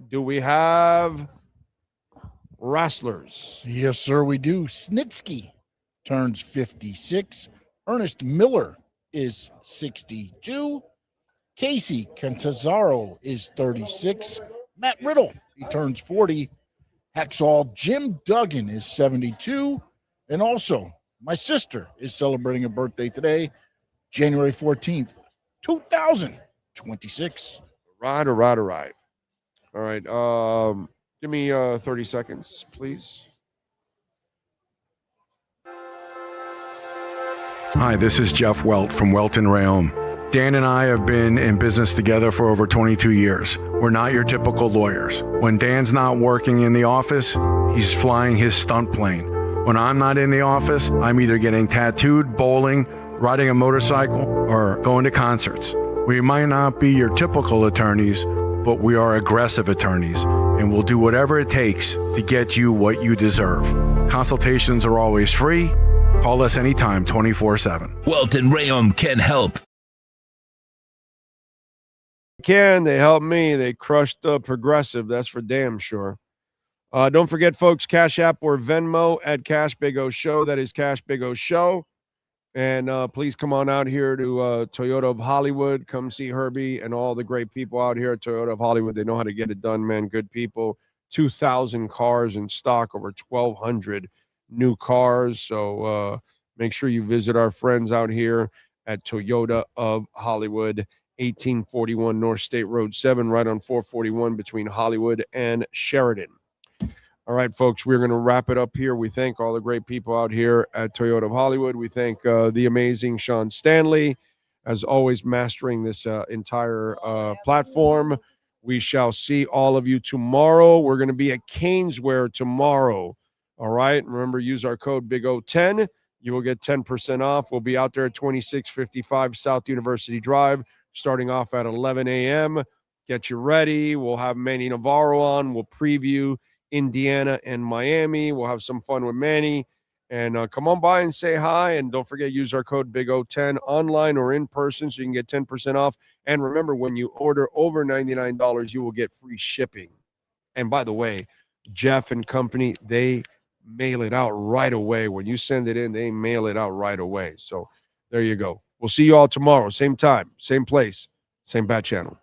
Do we have wrestlers? Yes, sir, we do. Snitsky turns 56. Ernest Miller is 62. Casey Cantazaro is 36. Matt Riddle, he turns 40. Hacksaw Jim Duggan is 72. And also, my sister is celebrating a birthday today, January 14th, 2026. All right. All right. Give me 30 seconds, please. Hi, this is Jeff Welt from Welton Rayom. Dan and I have been in business together for over 22 years. We're not your typical lawyers. When Dan's not working in the office, he's flying his stunt plane. When I'm not in the office, I'm either getting tattooed, bowling, riding a motorcycle, or going to concerts. We might not be your typical attorneys, but we are aggressive attorneys, and we'll do whatever it takes to get you what you deserve. Consultations are always free. Call us anytime, 24/7. Welton Rayom can help. They help me. They crushed Progressive. That's for damn sure. Don't forget, folks, Cash App or Venmo at Cash Big O Show. That is Cash Big O Show. And please come on out here to Toyota of Hollywood. Come see Herbie and all the great people out here at Toyota of Hollywood. They know how to get it done, man. Good people. 2,000 cars in stock, over 1,200 new cars. So make sure you visit our friends out here at Toyota of Hollywood, 1841 North State Road 7, right on 441 between Hollywood and Sheridan. All right, folks, we're going to wrap it up here. We thank all the great people out here at Toyota of Hollywood. We thank the amazing Sean Stanley, as always, mastering this entire platform. We shall see all of you tomorrow. We're going to be at Caneswear tomorrow. All right, remember, use our code BIG-O10. You will get 10% off. We'll be out there at 2655 South University Drive, starting off at 11 a.m. Get you ready. We'll have Manny Navarro on. We'll preview Indiana and Miami. We'll have some fun with Manny. And come on by and say hi. And don't forget, use our code BIG010 online or in person so you can get 10% off. And remember, when you order over $99, you will get free shipping. And by the way, Jeff and company, they mail it out right away. When you send it in, they mail it out right away. So there you go. We'll see you all tomorrow. Same time, same place, same bat channel.